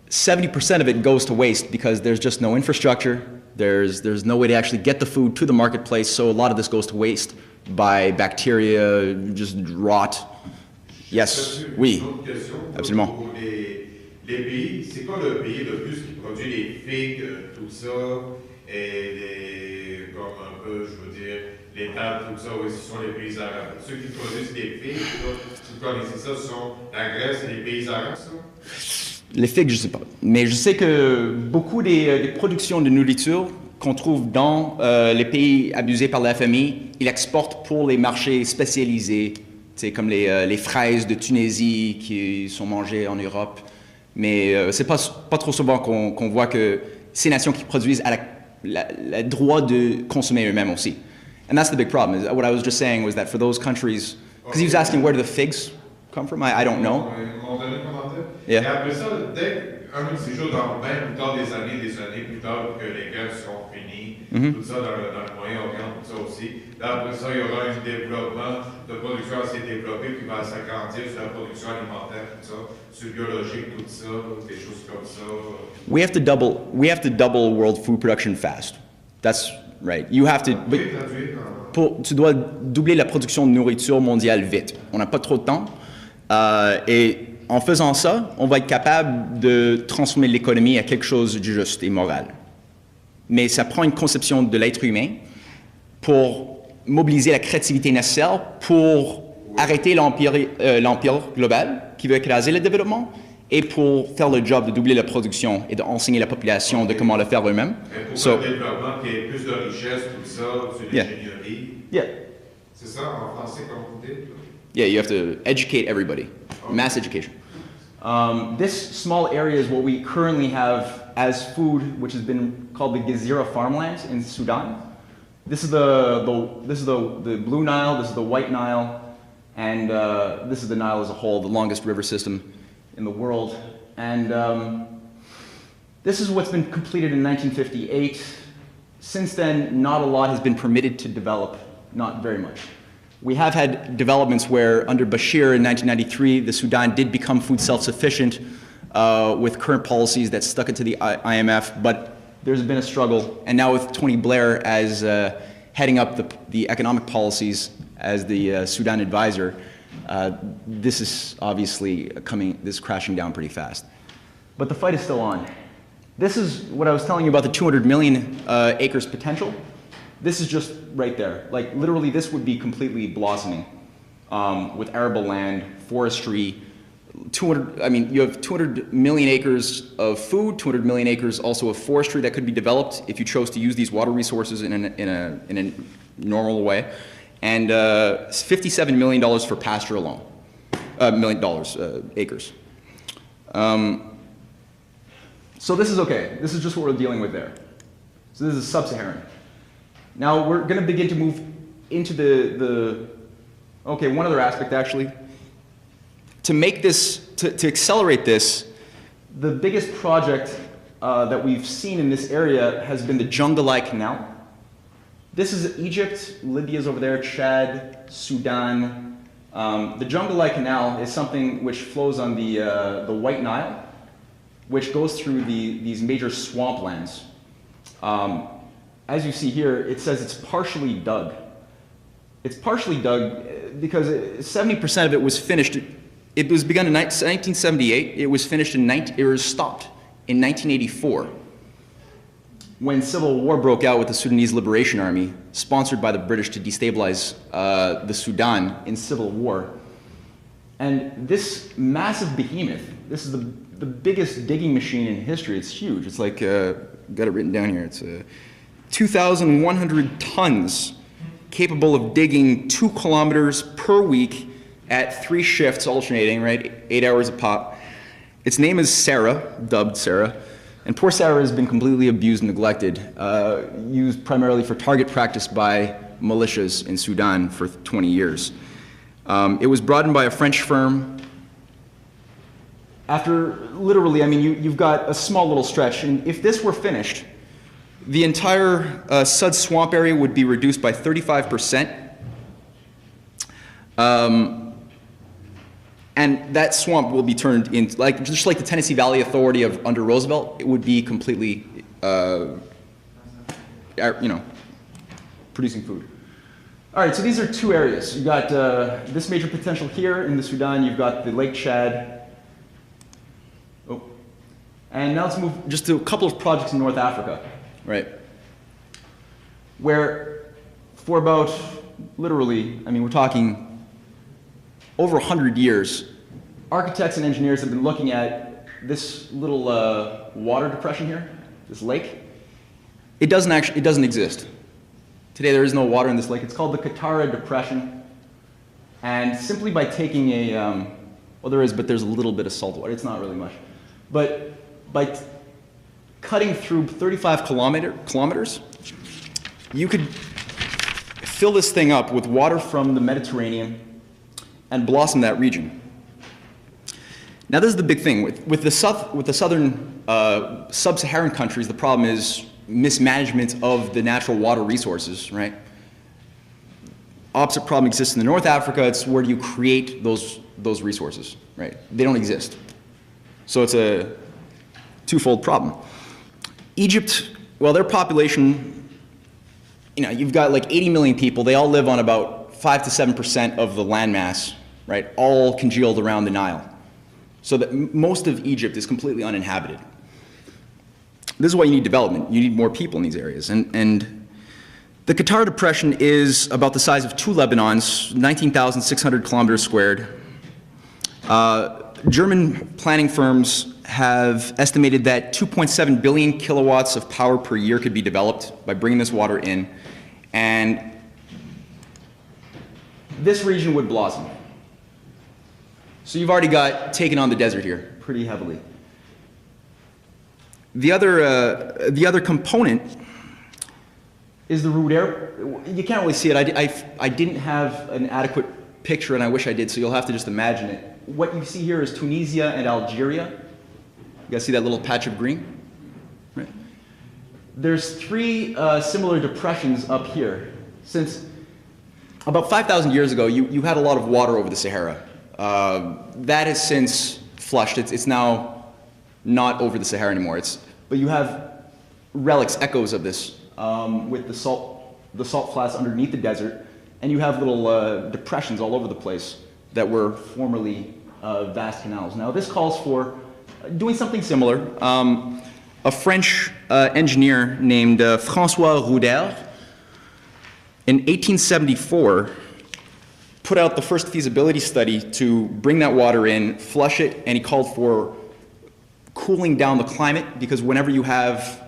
70% of it goes to waste because there's just no infrastructure. There's no way to actually get the food to the marketplace, so a lot of this goes to waste by bacteria, just rot. Yes, oui, absolument. Pour les pays, c'est quoi le pays le plus qui produit les figues, tout ça, et comme un peu, je veux dire, les dattes, tout ça, oui, ce sont les pays arabes. Ceux qui produisent des figues, vous connaissez ça, ce sont la Grèce et les pays arabes, ça? Les figues, je ne sais pas. Mais je sais que beaucoup des productions de nourriture qu'on trouve dans les pays abusés par la FMI, ils exportent pour les marchés spécialisés, comme les fraises de Tunisie qui sont mangées en Europe. Mais c'est pas trop souvent qu'on voit que ces nations qui produisent ont le droit de consommer eux-mêmes aussi. And that's the big problem. What I was just saying was that for those countries, because he was asking where do the figs come from, I don't know. Yeah. Et après ça, dès un de ces jours, même plus tard des années plus tard, que les guerres seront finies, tout ça dans le Moyen-Orient, tout ça aussi, là, après ça, il y aura un développement de production assez développé qui va s'agrandir sur la production alimentaire, tout ça, sur le biologique, tout ça, des choses comme ça. We have to double world food production fast. That's right. You have to. Tu dois doubler la production de nourriture mondiale vite. On n'a pas trop de temps. Et en faisant ça, on va être capable de transformer l'économie à quelque chose de juste et moral. Mais ça prend une conception de l'être humain pour mobiliser la créativité nécessaire pour arrêter l'empire global qui veut écraser le développement et pour faire le job de doubler la production et d'enseigner la population de comment le faire eux-mêmes. Pour un développement qui ait plus de richesse, tout ça, sur l'ingénierie. Yeah. C'est ça en français comme vous dites? Yeah, you have to educate everybody. Mass education. This small area is what we currently have as food, which has been called the Gezira farmlands in Sudan. This is the Blue Nile, this is the White Nile, and this is the Nile as a whole, the longest river system in the world. And this is what's been completed in 1958. Since then, not a lot has been permitted to develop, not very much. We have had developments where, under Bashir in 1993, the Sudan did become food self-sufficient with current policies that stuck it to the IMF, but there's been a struggle. And now with Tony Blair as heading up the economic policies as the Sudan advisor, this is obviously crashing down pretty fast. But the fight is still on. This is what I was telling you about the 200 million acres potential. This is just right there. Like literally this would be completely blossoming with arable land, forestry, you have 200 million acres of food, 200 million acres also of forestry that could be developed if you chose to use these water resources in a normal way. And $57 million for pasture alone, $1 million acres. So this is okay. This is just what we're dealing with there. So this is sub-Saharan. Now we're going to begin to move into okay, one other aspect actually. To make this, to accelerate this, the biggest project that we've seen in this area has been the Jonglei Canal. This is Egypt, Libya's over there, Chad, Sudan. The Jonglei Canal is something which flows on the White Nile, which goes through these major swamplands. As you see here, it says it's partially dug. It's partially dug because 70% of it was finished. It was begun in 1978. It was finished it was stopped in 1984 when civil war broke out with the Sudanese Liberation Army, sponsored by the British to destabilize the Sudan in civil war. And this massive behemoth, this is the biggest digging machine in history. It's huge. It's like, got it written down here. It's 2,100 tons, capable of digging 2 kilometers per week at 3 shifts alternating, right? 8 hours a pop. Its name is Sarah, dubbed Sarah. And poor Sarah has been completely abused and neglected, used primarily for target practice by militias in Sudan for 20 years. It was brought in by a French firm. After, literally, I mean, you've got a small little stretch, and if this were finished, the entire Sud Swamp area would be reduced by 35%. And that swamp will be turned into, just like the Tennessee Valley Authority under Roosevelt, it would be completely, producing food. All right, so these are 2 areas. You've got this major potential here in the Sudan. You've got the Lake Chad. Oh. And now let's move just to a couple of projects in North Africa, right? Where for about, literally, I mean, we're talking over 100 years, architects and engineers have been looking at this little water depression here, this lake. It doesn't exist. Today there is no water in this lake. It's called the Katara Depression. And simply by taking well there is, but there's a little bit of salt water. It's not really much. But by cutting through 35 kilometers, you could fill this thing up with water from the Mediterranean and blossom that region. Now this is the big thing. With the southern sub-Saharan countries, the problem is mismanagement of the natural water resources, right? Opposite problem exists in North Africa. It's where do you create those resources, right? They don't exist. So it's a twofold problem. Egypt, well, their population, you've got like 80 million people. They all live on about 5 to 7% of the landmass, right? All congealed around the Nile. So that most of Egypt is completely uninhabited. This is why you need development. You need more people in these areas. And the Qatar Depression is about the size of 2 Lebanons, 19,600 kilometers squared. German planning firms have estimated that 2.7 billion kilowatts of power per year could be developed by bringing this water in. And this region would blossom. So you've already got taken on the desert here pretty heavily. The other component is the root air. You can't really see it. I didn't have an adequate picture, and I wish I did, so you'll have to just imagine it. What you see here is Tunisia and Algeria. You guys see that little patch of green? Right. There's 3 similar depressions up here. Since about 5,000 years ago, you had a lot of water over the Sahara. That has since flushed. It's now not over the Sahara anymore. But you have relics, echoes of this, with the salt flats underneath the desert, and you have little depressions all over the place that were formerly vast canals. Now this calls for doing something similar. A French engineer named François Rouder in 1874 put out the first feasibility study to bring that water in, flush it, and he called for cooling down the climate, because whenever you have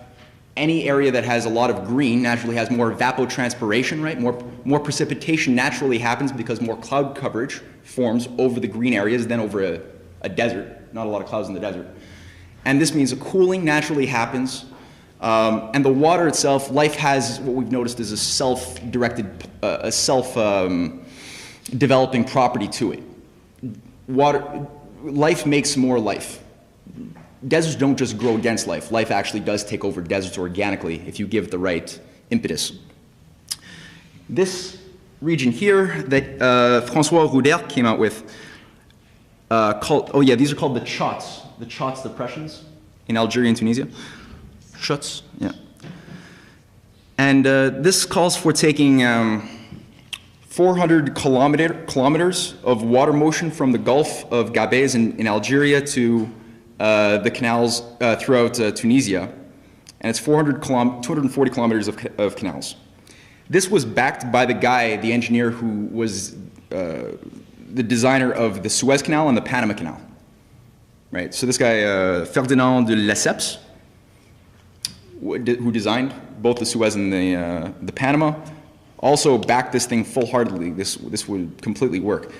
any area that has a lot of green naturally has more evapotranspiration, right? More precipitation naturally happens because more cloud coverage forms over the green areas than over a desert. Not a lot of clouds in the desert. And this means a cooling naturally happens. And the water itself, life has what we've noticed is a self-directed, self-developing property to it. Life makes more life. Deserts don't just grow against life. Life actually does take over deserts organically if you give it the right impetus. This region here that François Roudert came out with, these are called the Chotts depressions in Algeria and Tunisia. Chotts, yeah. And this calls for taking 400 kilometers of water motion from the Gulf of Gabes in Algeria to the canals throughout Tunisia, and it's 240 kilometers of canals. This was backed by the engineer who was the designer of the Suez Canal and the Panama Canal, right? So this guy, Ferdinand de Lesseps, who designed both the Suez and the Panama, also backed this thing full-heartedly. This would completely work.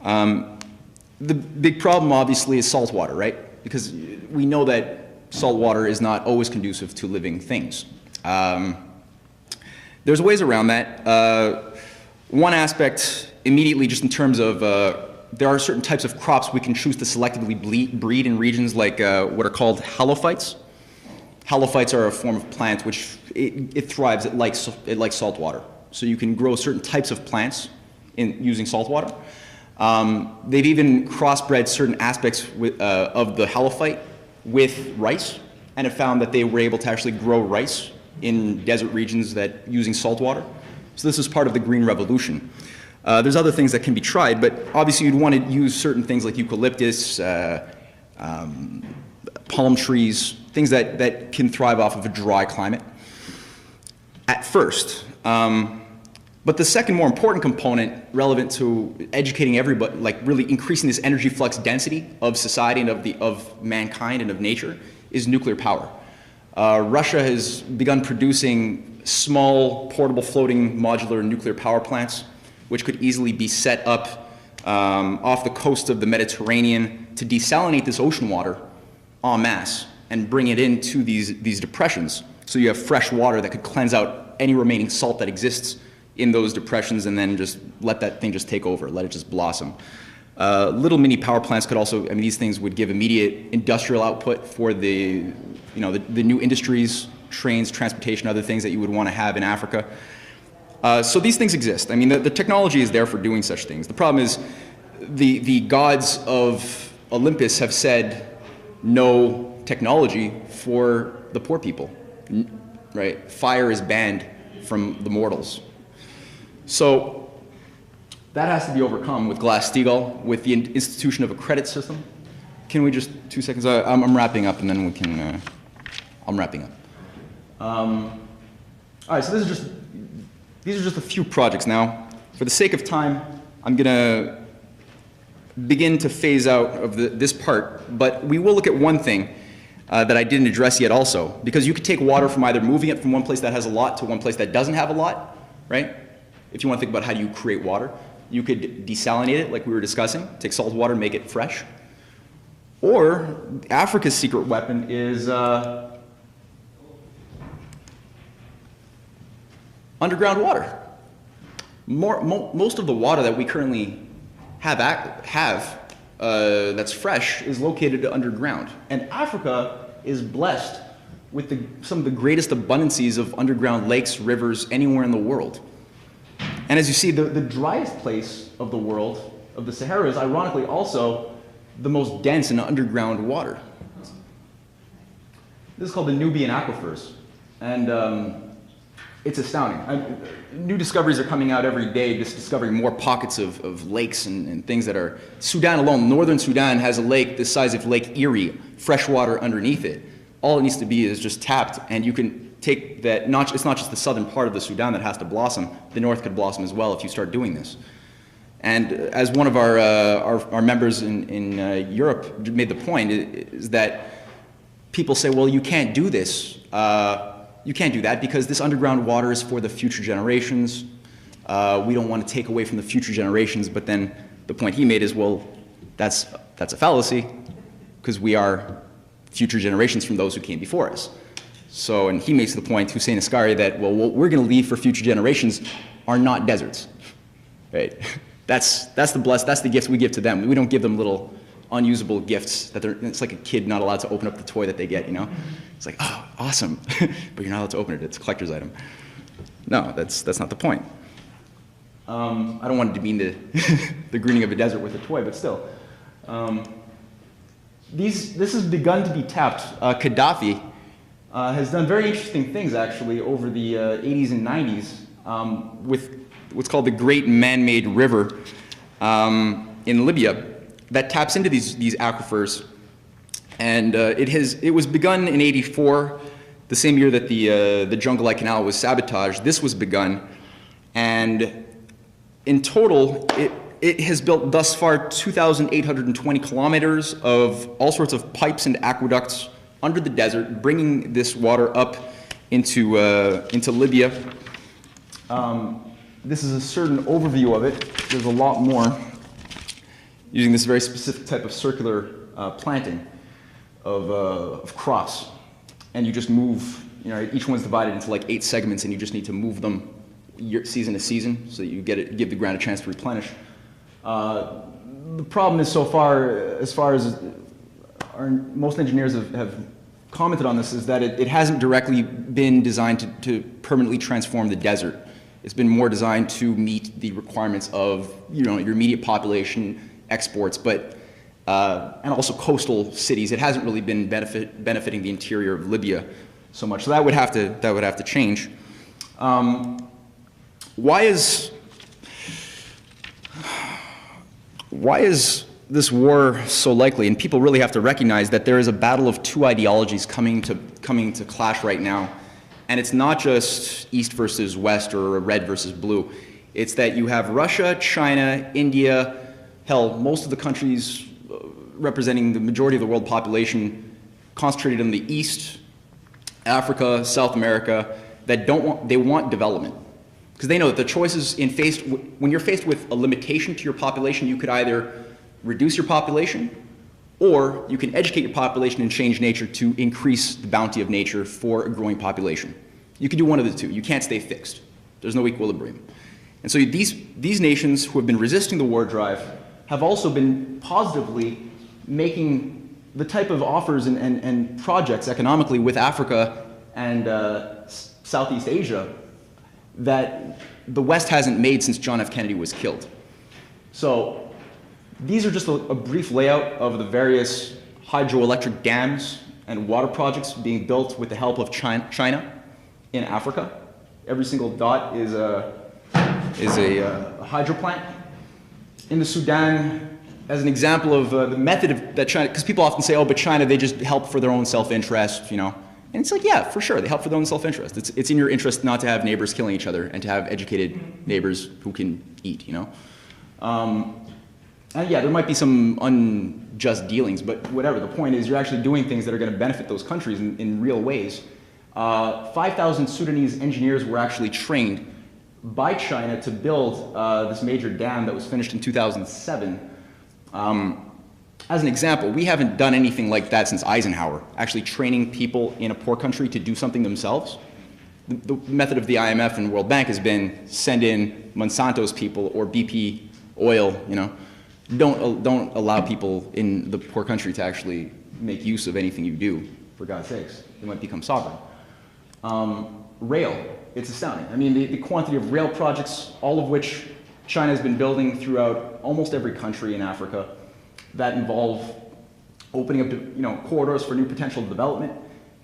The big problem, obviously, is salt water, right? Because we know that salt water is not always conducive to living things. There's ways around that. One aspect, immediately, just in terms of there are certain types of crops we can choose to selectively breed in regions like what are called halophytes. Halophytes are a form of plant which it thrives. It likes salt water. So you can grow certain types of plants using salt water. They've even crossbred certain aspects of the halophyte with rice, and have found that they were able to actually grow rice in desert regions using salt water. So this is part of the Green Revolution. There's other things that can be tried, but obviously you'd want to use certain things like eucalyptus, palm trees, things that can thrive off of a dry climate at first. But the second more important component relevant to educating everybody, like really increasing this energy flux density of society and of mankind and of nature, is nuclear power. Russia has begun producing small, portable, floating, modular nuclear power plants, which could easily be set up off the coast of the Mediterranean to desalinate this ocean water en masse and bring it into these depressions. So you have fresh water that could cleanse out any remaining salt that exists in those depressions, and then just let that thing just take over, let it just blossom. Little mini power plants could also, these things would give immediate industrial output for the new industries, trains, transportation, other things that you would want to have in Africa. So these things exist. The technology is there for doing such things. The problem is the gods of Olympus have said no technology for the poor people, right? Fire is banned from the mortals. So that has to be overcome with Glass-Steagall, with the institution of a credit system. Can we just, 2 seconds? I'm wrapping up, and then we can, I'm wrapping up. All right, so these are just a few projects now. For the sake of time, I'm gonna begin to phase out of this part, but we will look at one thing that I didn't address yet also, because you could take water from either moving it from one place that has a lot to one place that doesn't have a lot, right? If you want to think about how do you create water, you could desalinate it like we were discussing, take salt water, make it fresh. Or Africa's secret weapon is underground water. Most of the water that we currently have that's fresh is located underground. And Africa is blessed with some of the greatest abundances of underground lakes, rivers, anywhere in the world. And as you see, the driest place of the world, of the Sahara, is ironically also the most dense in underground water. This is called the Nubian aquifers. And it's astounding. New discoveries are coming out every day, just discovering more pockets of lakes and things that are... Sudan alone, northern Sudan has a lake the size of Lake Erie, fresh water underneath it. All it needs to be is just tapped, and you can take that, it's not just the southern part of the Sudan that has to blossom, the north could blossom as well if you start doing this. And as one of our members in Europe made the point, is that people say, well, you can't do this. You can't do that because this underground water is for the future generations. We don't want to take away from the future generations, but then the point he made is, well, that's a fallacy, because we are future generations from those who came before us. So, and he makes the point, Hussein Askari, that, well, what we're going to leave for future generations are not deserts, right? That's the gifts we give to them. We don't give them little unusable gifts that it's like a kid not allowed to open up the toy that they get, you know? It's like, oh, awesome, but you're not allowed to open it. It's a collector's item. No, that's not the point. I don't want to demean the greening of a desert with a toy, but still. This has begun to be tapped. Gaddafi has done very interesting things, actually, over the 80s and 90s with what's called the Great Man-Made River in Libya that taps into these aquifers. And it was begun in '84, the same year that the Jungle Canal was sabotaged. This was begun, and in total, it has built thus far 2,820 kilometers of all sorts of pipes and aqueducts under the desert, bringing this water up into Libya. This is a certain overview of it. There's a lot more, using this very specific type of circular planting of crops. And you just move, you know, each one's divided into like 8 segments, and you just need to move them season to season so that you give the ground a chance to replenish. The problem is, so far, as far as most engineers have commented on this, is that it hasn't directly been designed to permanently transform the desert. It's been more designed to meet the requirements of, you know, your immediate population, exports, but and also coastal cities. It hasn't really been benefiting the interior of Libya so much. So that would have to change. Why is this war so likely? And people really have to recognize that there is a battle of two ideologies coming to clash right now. And it's not just East versus West or red versus blue. It's that you have Russia, China, India, hell, most of the countries representing the majority of the world population concentrated in the East, Africa, South America, that they want development. Because they know that the choices when you're faced with a limitation to your population, you could either reduce your population, or you can educate your population and change nature to increase the bounty of nature for a growing population. You can do one of the two. You can't stay fixed. There's no equilibrium. And so these nations who have been resisting the war drive have also been positively making the type of offers and projects economically with Africa and Southeast Asia that the West hasn't made since John F. Kennedy was killed. So these are just a brief layout of the various hydroelectric dams and water projects being built with the help of China in Africa. Every single dot is a hydro plant. In the Sudan, as an example of the method that China, because people often say, oh, but China, they just help for their own self-interest, you know. And it's like, yeah, for sure, they help for their own self-interest. It's in your interest not to have neighbors killing each other and to have educated neighbors who can eat, you know. And yeah, there might be some unjust dealings, but whatever. The point is, you're actually doing things that are going to benefit those countries in real ways. 5,000 Sudanese engineers were actually trained by China to build this major dam that was finished in 2007. As an example, we haven't done anything like that since Eisenhower, actually training people in a poor country to do something themselves. The method of the IMF and World Bank has been send in Monsanto's people or BP oil, you know. Don't allow people in the poor country to actually make use of anything you do, for God's sakes. They might become sovereign. Rail, it's astounding. I mean, the quantity of rail projects, all of which China has been building throughout almost every country in Africa, that involve opening up, you know, corridors for new potential development.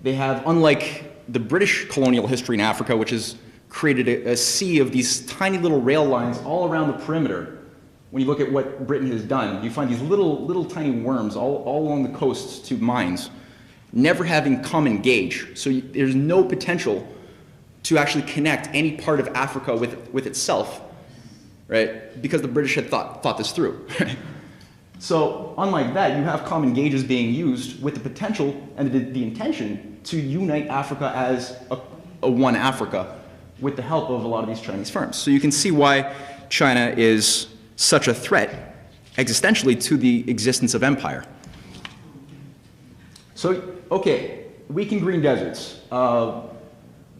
They have, unlike the British colonial history in Africa, which has created a sea of these tiny little rail lines all around the perimeter. When you look at what Britain has done, you find these little tiny worms all along the coasts to mines, never having common gauge. So there's no potential to actually connect any part of Africa with itself, right? Because the British had thought this through. So unlike that, you have common gauges being used with the potential and the intention to unite Africa as a one Africa with the help of a lot of these Chinese firms. So you can see why China is such a threat existentially to the existence of empire. So okay, weakened green deserts.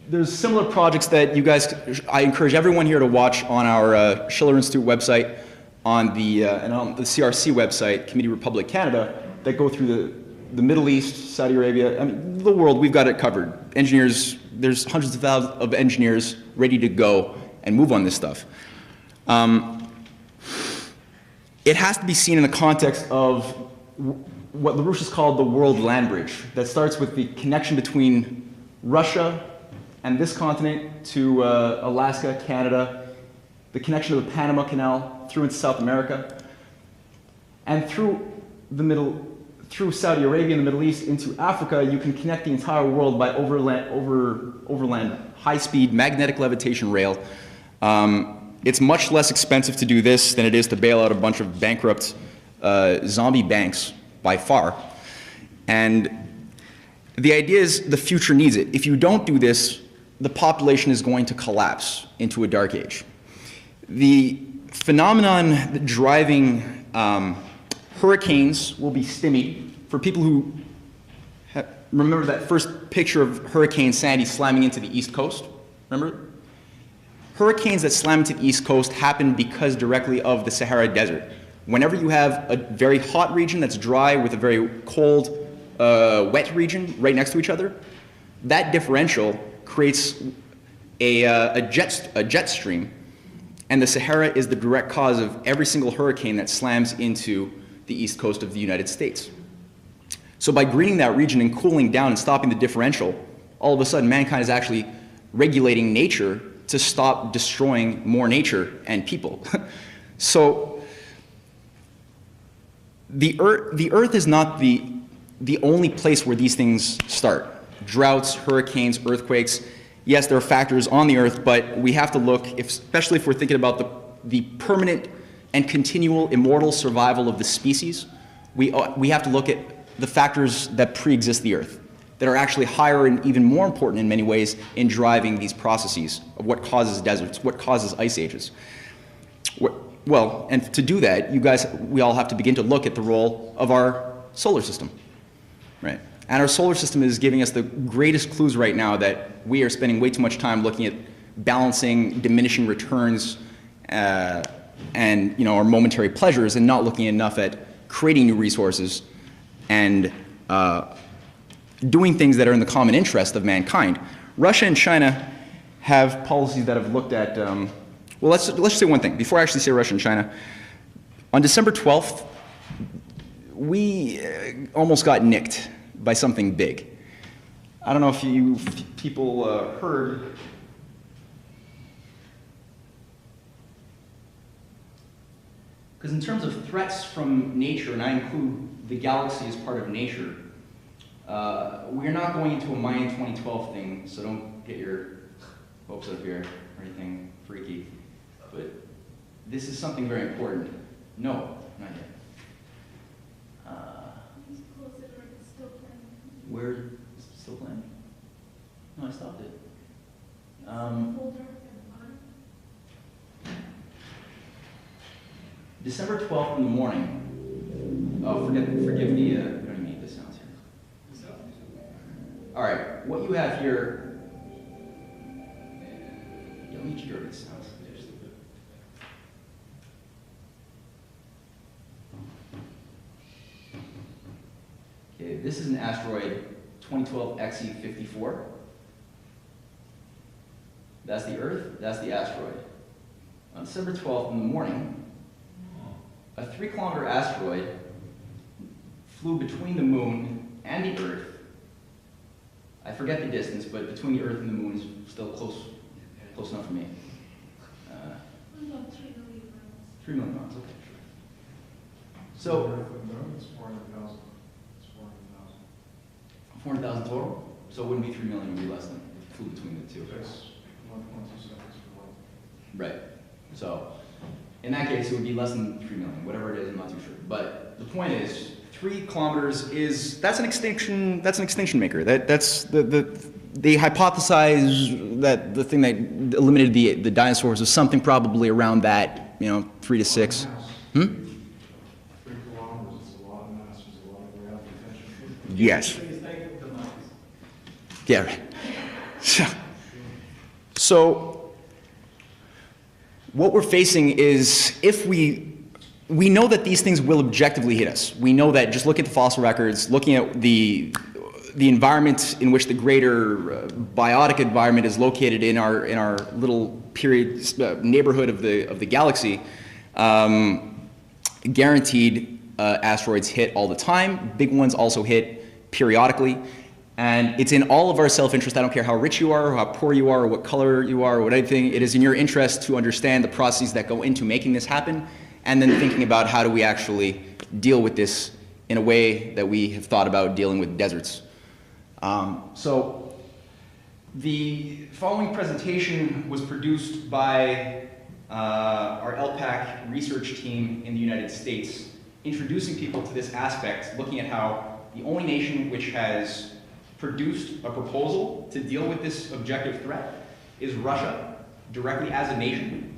There's similar projects that you guys, I encourage everyone here to watch on our Schiller Institute website, and on the CRC website, Committee Republic Canada, that go through the Middle East, Saudi Arabia, I mean, the world. We've got it covered. Engineers, there's hundreds of thousands of engineers ready to go and move on this stuff. It has to be seen in the context of what LaRouche has called the world land bridge, that starts with the connection between Russia and this continent to Alaska, Canada, the connection of the Panama Canal through into South America, and through Saudi Arabia and the Middle East into Africa. You can connect the entire world by overland high-speed magnetic levitation rail. It's much less expensive to do this than it is to bail out a bunch of bankrupt zombie banks by far. And the idea is the future needs it. If you don't do this, the population is going to collapse into a dark age. The phenomenon driving hurricanes will be stymied. For people who remember that first picture of Hurricane Sandy slamming into the East Coast, remember? Hurricanes that slam into the East Coast happen because directly of the Sahara Desert. Whenever you have a very hot region that's dry with a very cold, wet region right next to each other, that differential creates a jet stream, and the Sahara is the direct cause of every single hurricane that slams into the east coast of the United States. So by greening that region and cooling down and stopping the differential, all of a sudden mankind is actually regulating nature to stop destroying more nature and people. So the Earth is not the only place where these things start. Droughts, hurricanes, earthquakes. Yes, there are factors on the Earth, but we have to look, especially if we're thinking about the permanent and continual immortal survival of the species, we have to look at the factors that pre-exist the Earth, that are actually higher and even more important in many ways in driving these processes of what causes deserts, what causes ice ages. Well, and to do that, we all have to begin to look at the role of our solar system, right? And our solar system is giving us the greatest clues right now that we are spending way too much time looking at balancing diminishing returns and our momentary pleasures, and not looking enough at creating new resources and doing things that are in the common interest of mankind. Russia and China have policies that have looked at, well, let's just say one thing. Before I actually say Russia and China, on December 12th, we almost got nicked by something big. I don't know if you people heard. Because in terms of threats from nature, and I include the galaxy as part of nature, we're not going into a Mayan 2012 thing, so don't get your hopes up here or anything freaky. But this is something very important. No, not yet. Where is it still playing? No, I stopped it. December 12th in the morning. Oh, forgive the, we don't even need this sounds here. All right, what you have here. Yeah, let me hear these sounds. Okay, this is an asteroid 2012 XE54. That's the Earth, that's the asteroid. On December 12th in the morning, a 3-kilometer asteroid flew between the moon and the Earth. I forget the distance, but between the Earth and the moon is still close enough for me. 3 million miles. 3 million miles, okay, sure. So, It's 400,000. 400,000 total? So it wouldn't be 3 million, it would be less than if it flew between the two. That's 1.2 seconds for one. Right. So, in that case, it would be less than 3 million, whatever it is, I'm not too sure. But the point is, 3 kilometers that's an extinction maker. They hypothesize that the thing that eliminated the dinosaurs was something probably around that, 3 to 6. 3 kilometers, it's a lot of mass, there's a lot of gravity tension. Yes. So you think Yeah, right. So what we're facing is, if we know that these things will objectively hit us. We know that, just look at the fossil records, looking at the environment in which the greater biotic environment is located in our little neighborhood of the galaxy. Guaranteed asteroids hit all the time. Big ones also hit periodically. And it's in all of our self-interest. I don't care how rich you are, or how poor you are, or what color you are, or what anything. It is in your interest to understand the processes that go into making this happen, and then thinking about how do we actually deal with this in a way that we have thought about dealing with deserts. So the following presentation was produced by our LPAC research team in the United States, introducing people to this aspect, looking at how the only nation which has produced a proposal to deal with this objective threat is Russia, directly as a nation,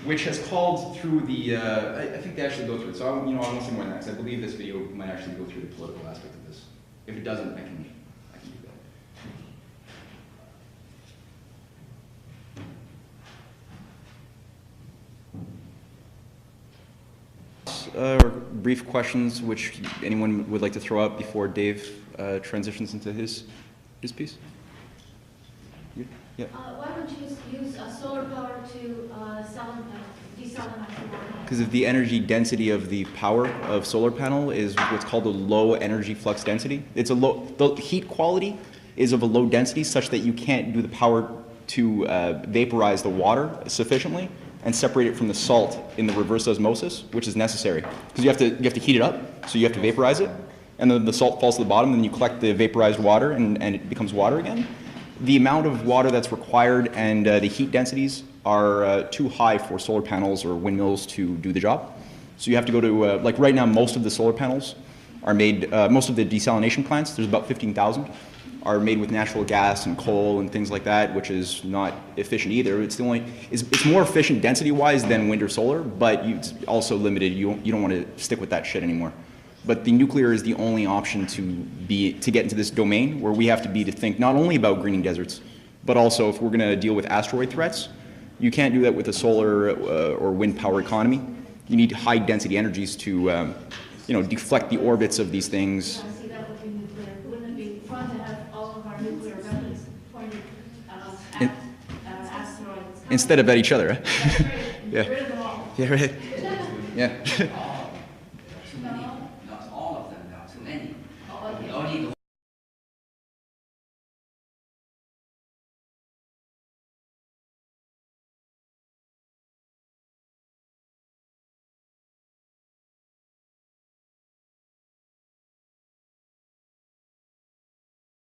which has called through the, I think they actually go through it, so I won't say more than that, because I believe this video might actually go through the political aspect of this. If it doesn't, I can do that. Or brief questions which anyone would like to throw out before Dave transitions into his piece? Yeah. Why don't you use solar power to desalinize water? Because of the energy density of the power of solar panel is what's called a low energy flux density. It's a the heat quality is of a low density such that you can't do the power to vaporize the water sufficiently and separate it from the salt in the reverse osmosis, which is necessary. Because you have to heat it up, so you have to vaporize it, and then the salt falls to the bottom, and then you collect the vaporized water, and it becomes water again. The amount of water that's required and the heat densities are too high for solar panels or windmills to do the job. So you have to go to, like right now, most of the solar panels are made, most of the desalination plants, there's about 15,000, are made with natural gas and coal and things like that, which is not efficient either. It's it's more efficient density-wise than wind or solar, but it's also limited. You don't want to stick with that shit anymore. But the nuclear is the only option to get into this domain where we have to think not only about greening deserts, but also if we're going to deal with asteroid threats, you can't do that with a solar or wind power economy. You need high density energies to deflect the orbits of these things. Yeah, see, that would be nuclear. Wouldn't it be fun to have all of our nuclear weapons pointed at asteroids? Instead of at each other, right? That's great. Yeah. Get rid of them all. Yeah, right. Yeah. Too many. Not all of them, there are too many. Only the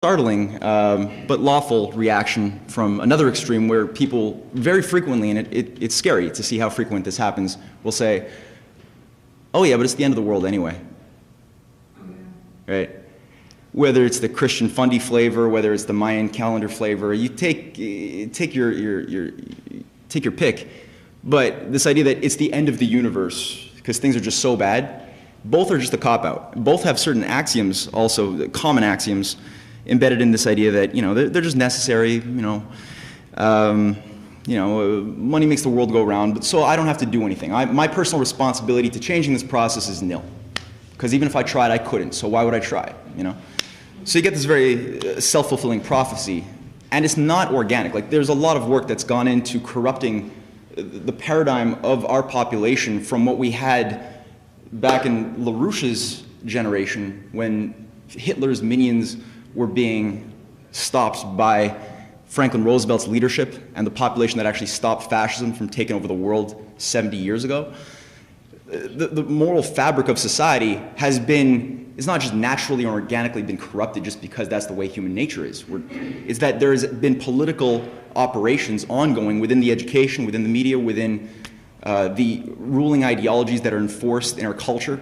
Startling, but lawful reaction from another extreme where people very frequently, and it's scary to see how frequent this happens, will say, oh yeah, but it's the end of the world anyway. Right? Whether it's the Christian fundy flavor, whether it's the Mayan calendar flavor, you take your pick. But this idea that it's the end of the universe because things are just so bad, both are just a cop-out. Both have certain axioms, also common axioms, embedded in this idea that they're just necessary. Money makes the world go round, so I don't have to do anything. My personal responsibility to changing this process is nil, because even if I tried, I couldn't. So why would I try? So you get this very self-fulfilling prophecy, and it's not organic. Like there's a lot of work that's gone into corrupting the paradigm of our population from what we had back in LaRouche's generation when Hitler's minions were being stopped by Franklin Roosevelt's leadership and the population that actually stopped fascism from taking over the world 70 years ago. The moral fabric of society is not just naturally or organically been corrupted just because that's the way human nature is. It's that there has been political operations ongoing within the education, within the media, within the ruling ideologies that are enforced in our culture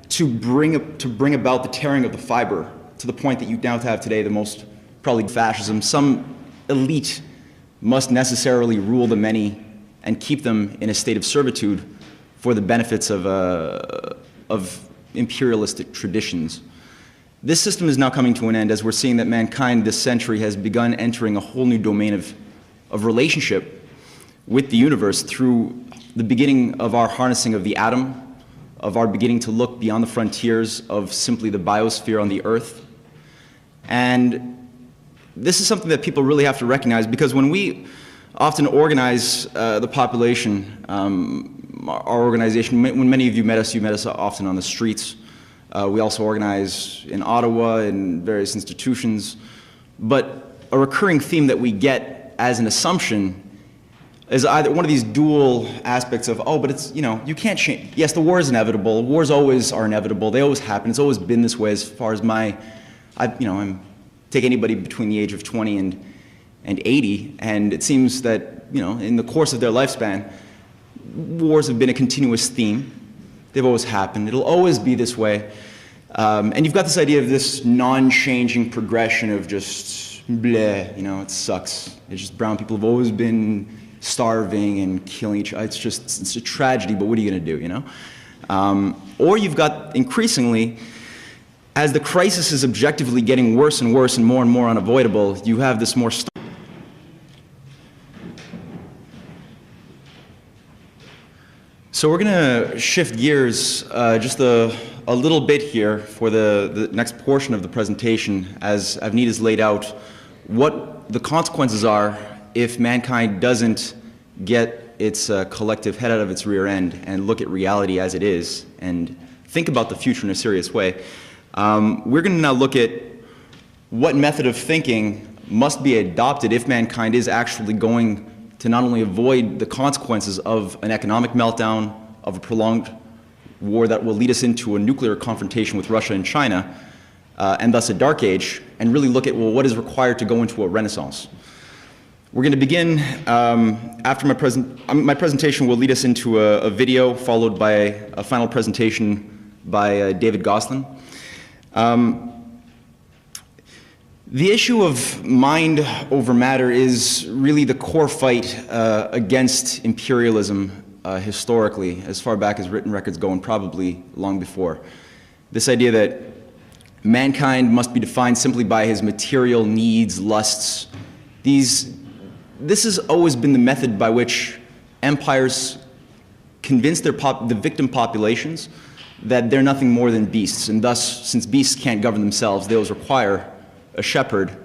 to bring about the tearing of the fiber to the point that you now have today the most probably fascism. Some elite must necessarily rule the many and keep them in a state of servitude for the benefits of imperialistic traditions. This system is now coming to an end as we're seeing that mankind this century has begun entering a whole new domain of relationship with the universe through the beginning of our harnessing of the atom, of our beginning to look beyond the frontiers of simply the biosphere on the Earth. And this is something that people really have to recognize, because when we often organize the population, our organization, when many of you met us often on the streets. We also organize in Ottawa in various institutions. But a recurring theme that we get as an assumption is either one of these dual aspects of, oh, but it's, you can't change. Yes, the war is inevitable. Wars always are inevitable. They always happen. It's always been this way as far as take anybody between the age of 20 and 80, and it seems that, in the course of their lifespan, wars have been a continuous theme. They've always happened. It'll always be this way. And you've got this idea of this non-changing progression of just bleh, it sucks. It's just brown people have always been starving and killing each other. It's a tragedy, but what are you going to do, Or you've got increasingly, as the crisis is objectively getting worse and worse and more unavoidable, you have this more So we're going to shift gears just a little bit here for the next portion of the presentation, as Avneet has laid out what the consequences are if mankind doesn't get its collective head out of its rear end and look at reality as it is and think about the future in a serious way. We're going to now look at what method of thinking must be adopted if mankind is actually going to not only avoid the consequences of an economic meltdown, of a prolonged war that will lead us into a nuclear confrontation with Russia and China, and thus a dark age, and really look at, well, what is required to go into a renaissance. We're going to begin, after my presentation will lead us into a video followed by a final presentation by David Gosselin. The issue of mind over matter is really the core fight against imperialism historically, as far back as written records go, and probably long before. This idea that mankind must be defined simply by his material needs, lusts. This has always been the method by which empires convince the victim populations that they're nothing more than beasts, and thus, since beasts can't govern themselves, they always require a shepherd,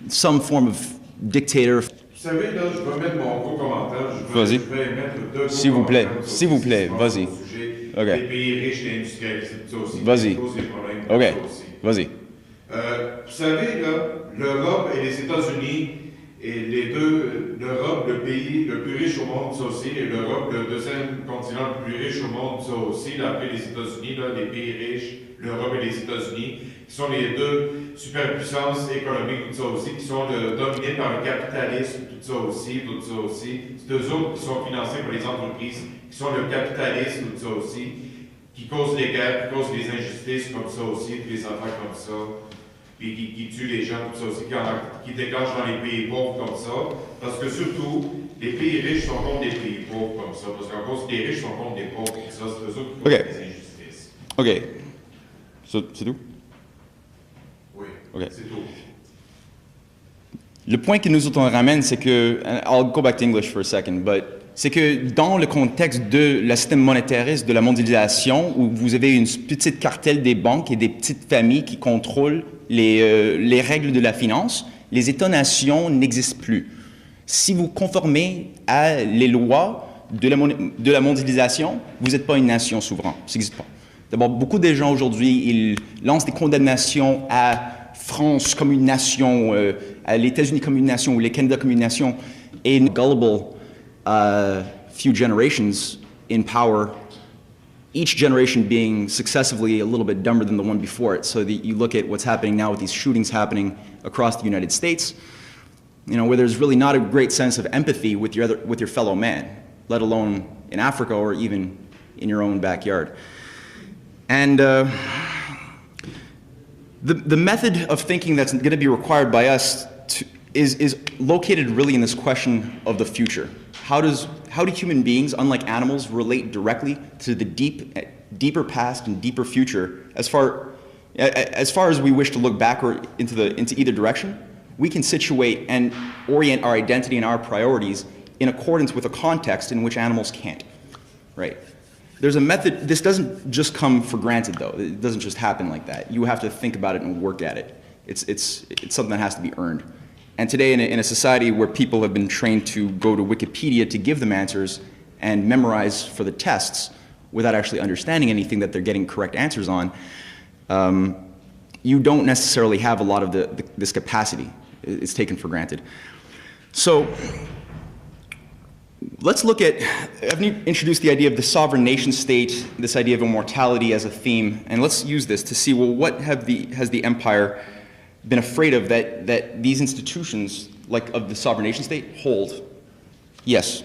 some form of dictator. Vous savez, là, je vais mettre mon gros commentaire. Vas-y. Je vais mettre deux S'il vous plaît, s'il vous plaît, gros vas-y. sujet. OK. Les pays riches et industrialisés, tout ça aussi. Vas-y. Qui causent des problèmes, OK, tout ça aussi. vas-y. Vous savez, là, l'Europe et les États-Unis, et l'Europe, le pays le plus riche au monde, ça aussi, et l'Europe, le deuxième continent le plus riche au monde, ça aussi, là, après les États-Unis, là, les pays riches, l'Europe et les États-Unis, qui sont les deux superpuissances économiques, tout ça aussi, qui sont dominés par le capitalisme, tout ça aussi. C'est eux autres qui sont financés par les entreprises, qui sont le capitalisme, tout ça aussi, qui causent les guerres, qui causent les injustices comme ça aussi, puis les affaires comme ça, puis qui tuent les gens, tout ça aussi, qui déclenchent dans les pays pauvres comme ça, parce que surtout, les pays riches sont contre des pays pauvres comme ça, parce qu'en cause, les riches sont contre des pauvres comme ça, c'est eux autres qui causent les injustices. OK. C'est tout? Oui, OK. c'est tout. Le point que nous autres on ramène, c'est que, I'll go back to English for a second, but c'est que dans le contexte de la système monétariste, de la mondialisation, où vous avez une petite cartelle des banques et des petites familles qui contrôlent les règles de la finance, les États-nations n'existent plus. Si vous conformez à les lois de la mondialisation, vous n'êtes pas une nation souveraine. Ça n'existe pas. D'abord, beaucoup de gens aujourd'hui, ils lancent des condamnations à France comme une nation, à les États-Unis comme une nation, ou les Canada comme une nation, et gullible few generations in power, each generation being successively a little bit dumber than the one before it. So you look at what's happening now with these shootings happening across the United States, where there's really not a great sense of empathy with your fellow man, let alone in Africa or even in your own backyard. And the method of thinking that's going to be required by us is located really in this question of the future. How do human beings, unlike animals, relate directly to the deeper past and deeper future, as far As far as we wish to look backward into either direction, we can situate and orient our identity and our priorities in accordance with a context in which animals can't, right? There's a method. This doesn't just come for granted, though. It doesn't just happen like that. You have to think about it and work at it. It's something that has to be earned. And today, in a society where people have been trained to go to Wikipedia to give them answers and memorize for the tests without actually understanding anything that they're getting correct answers on, you don't necessarily have a lot of this capacity. It's taken for granted. So let's look at, I've introduced the idea of the sovereign nation state, this idea of immortality as a theme, and let's use this to see, well, what has the empire been afraid of that these institutions, like of the sovereign nation state, hold? Yes?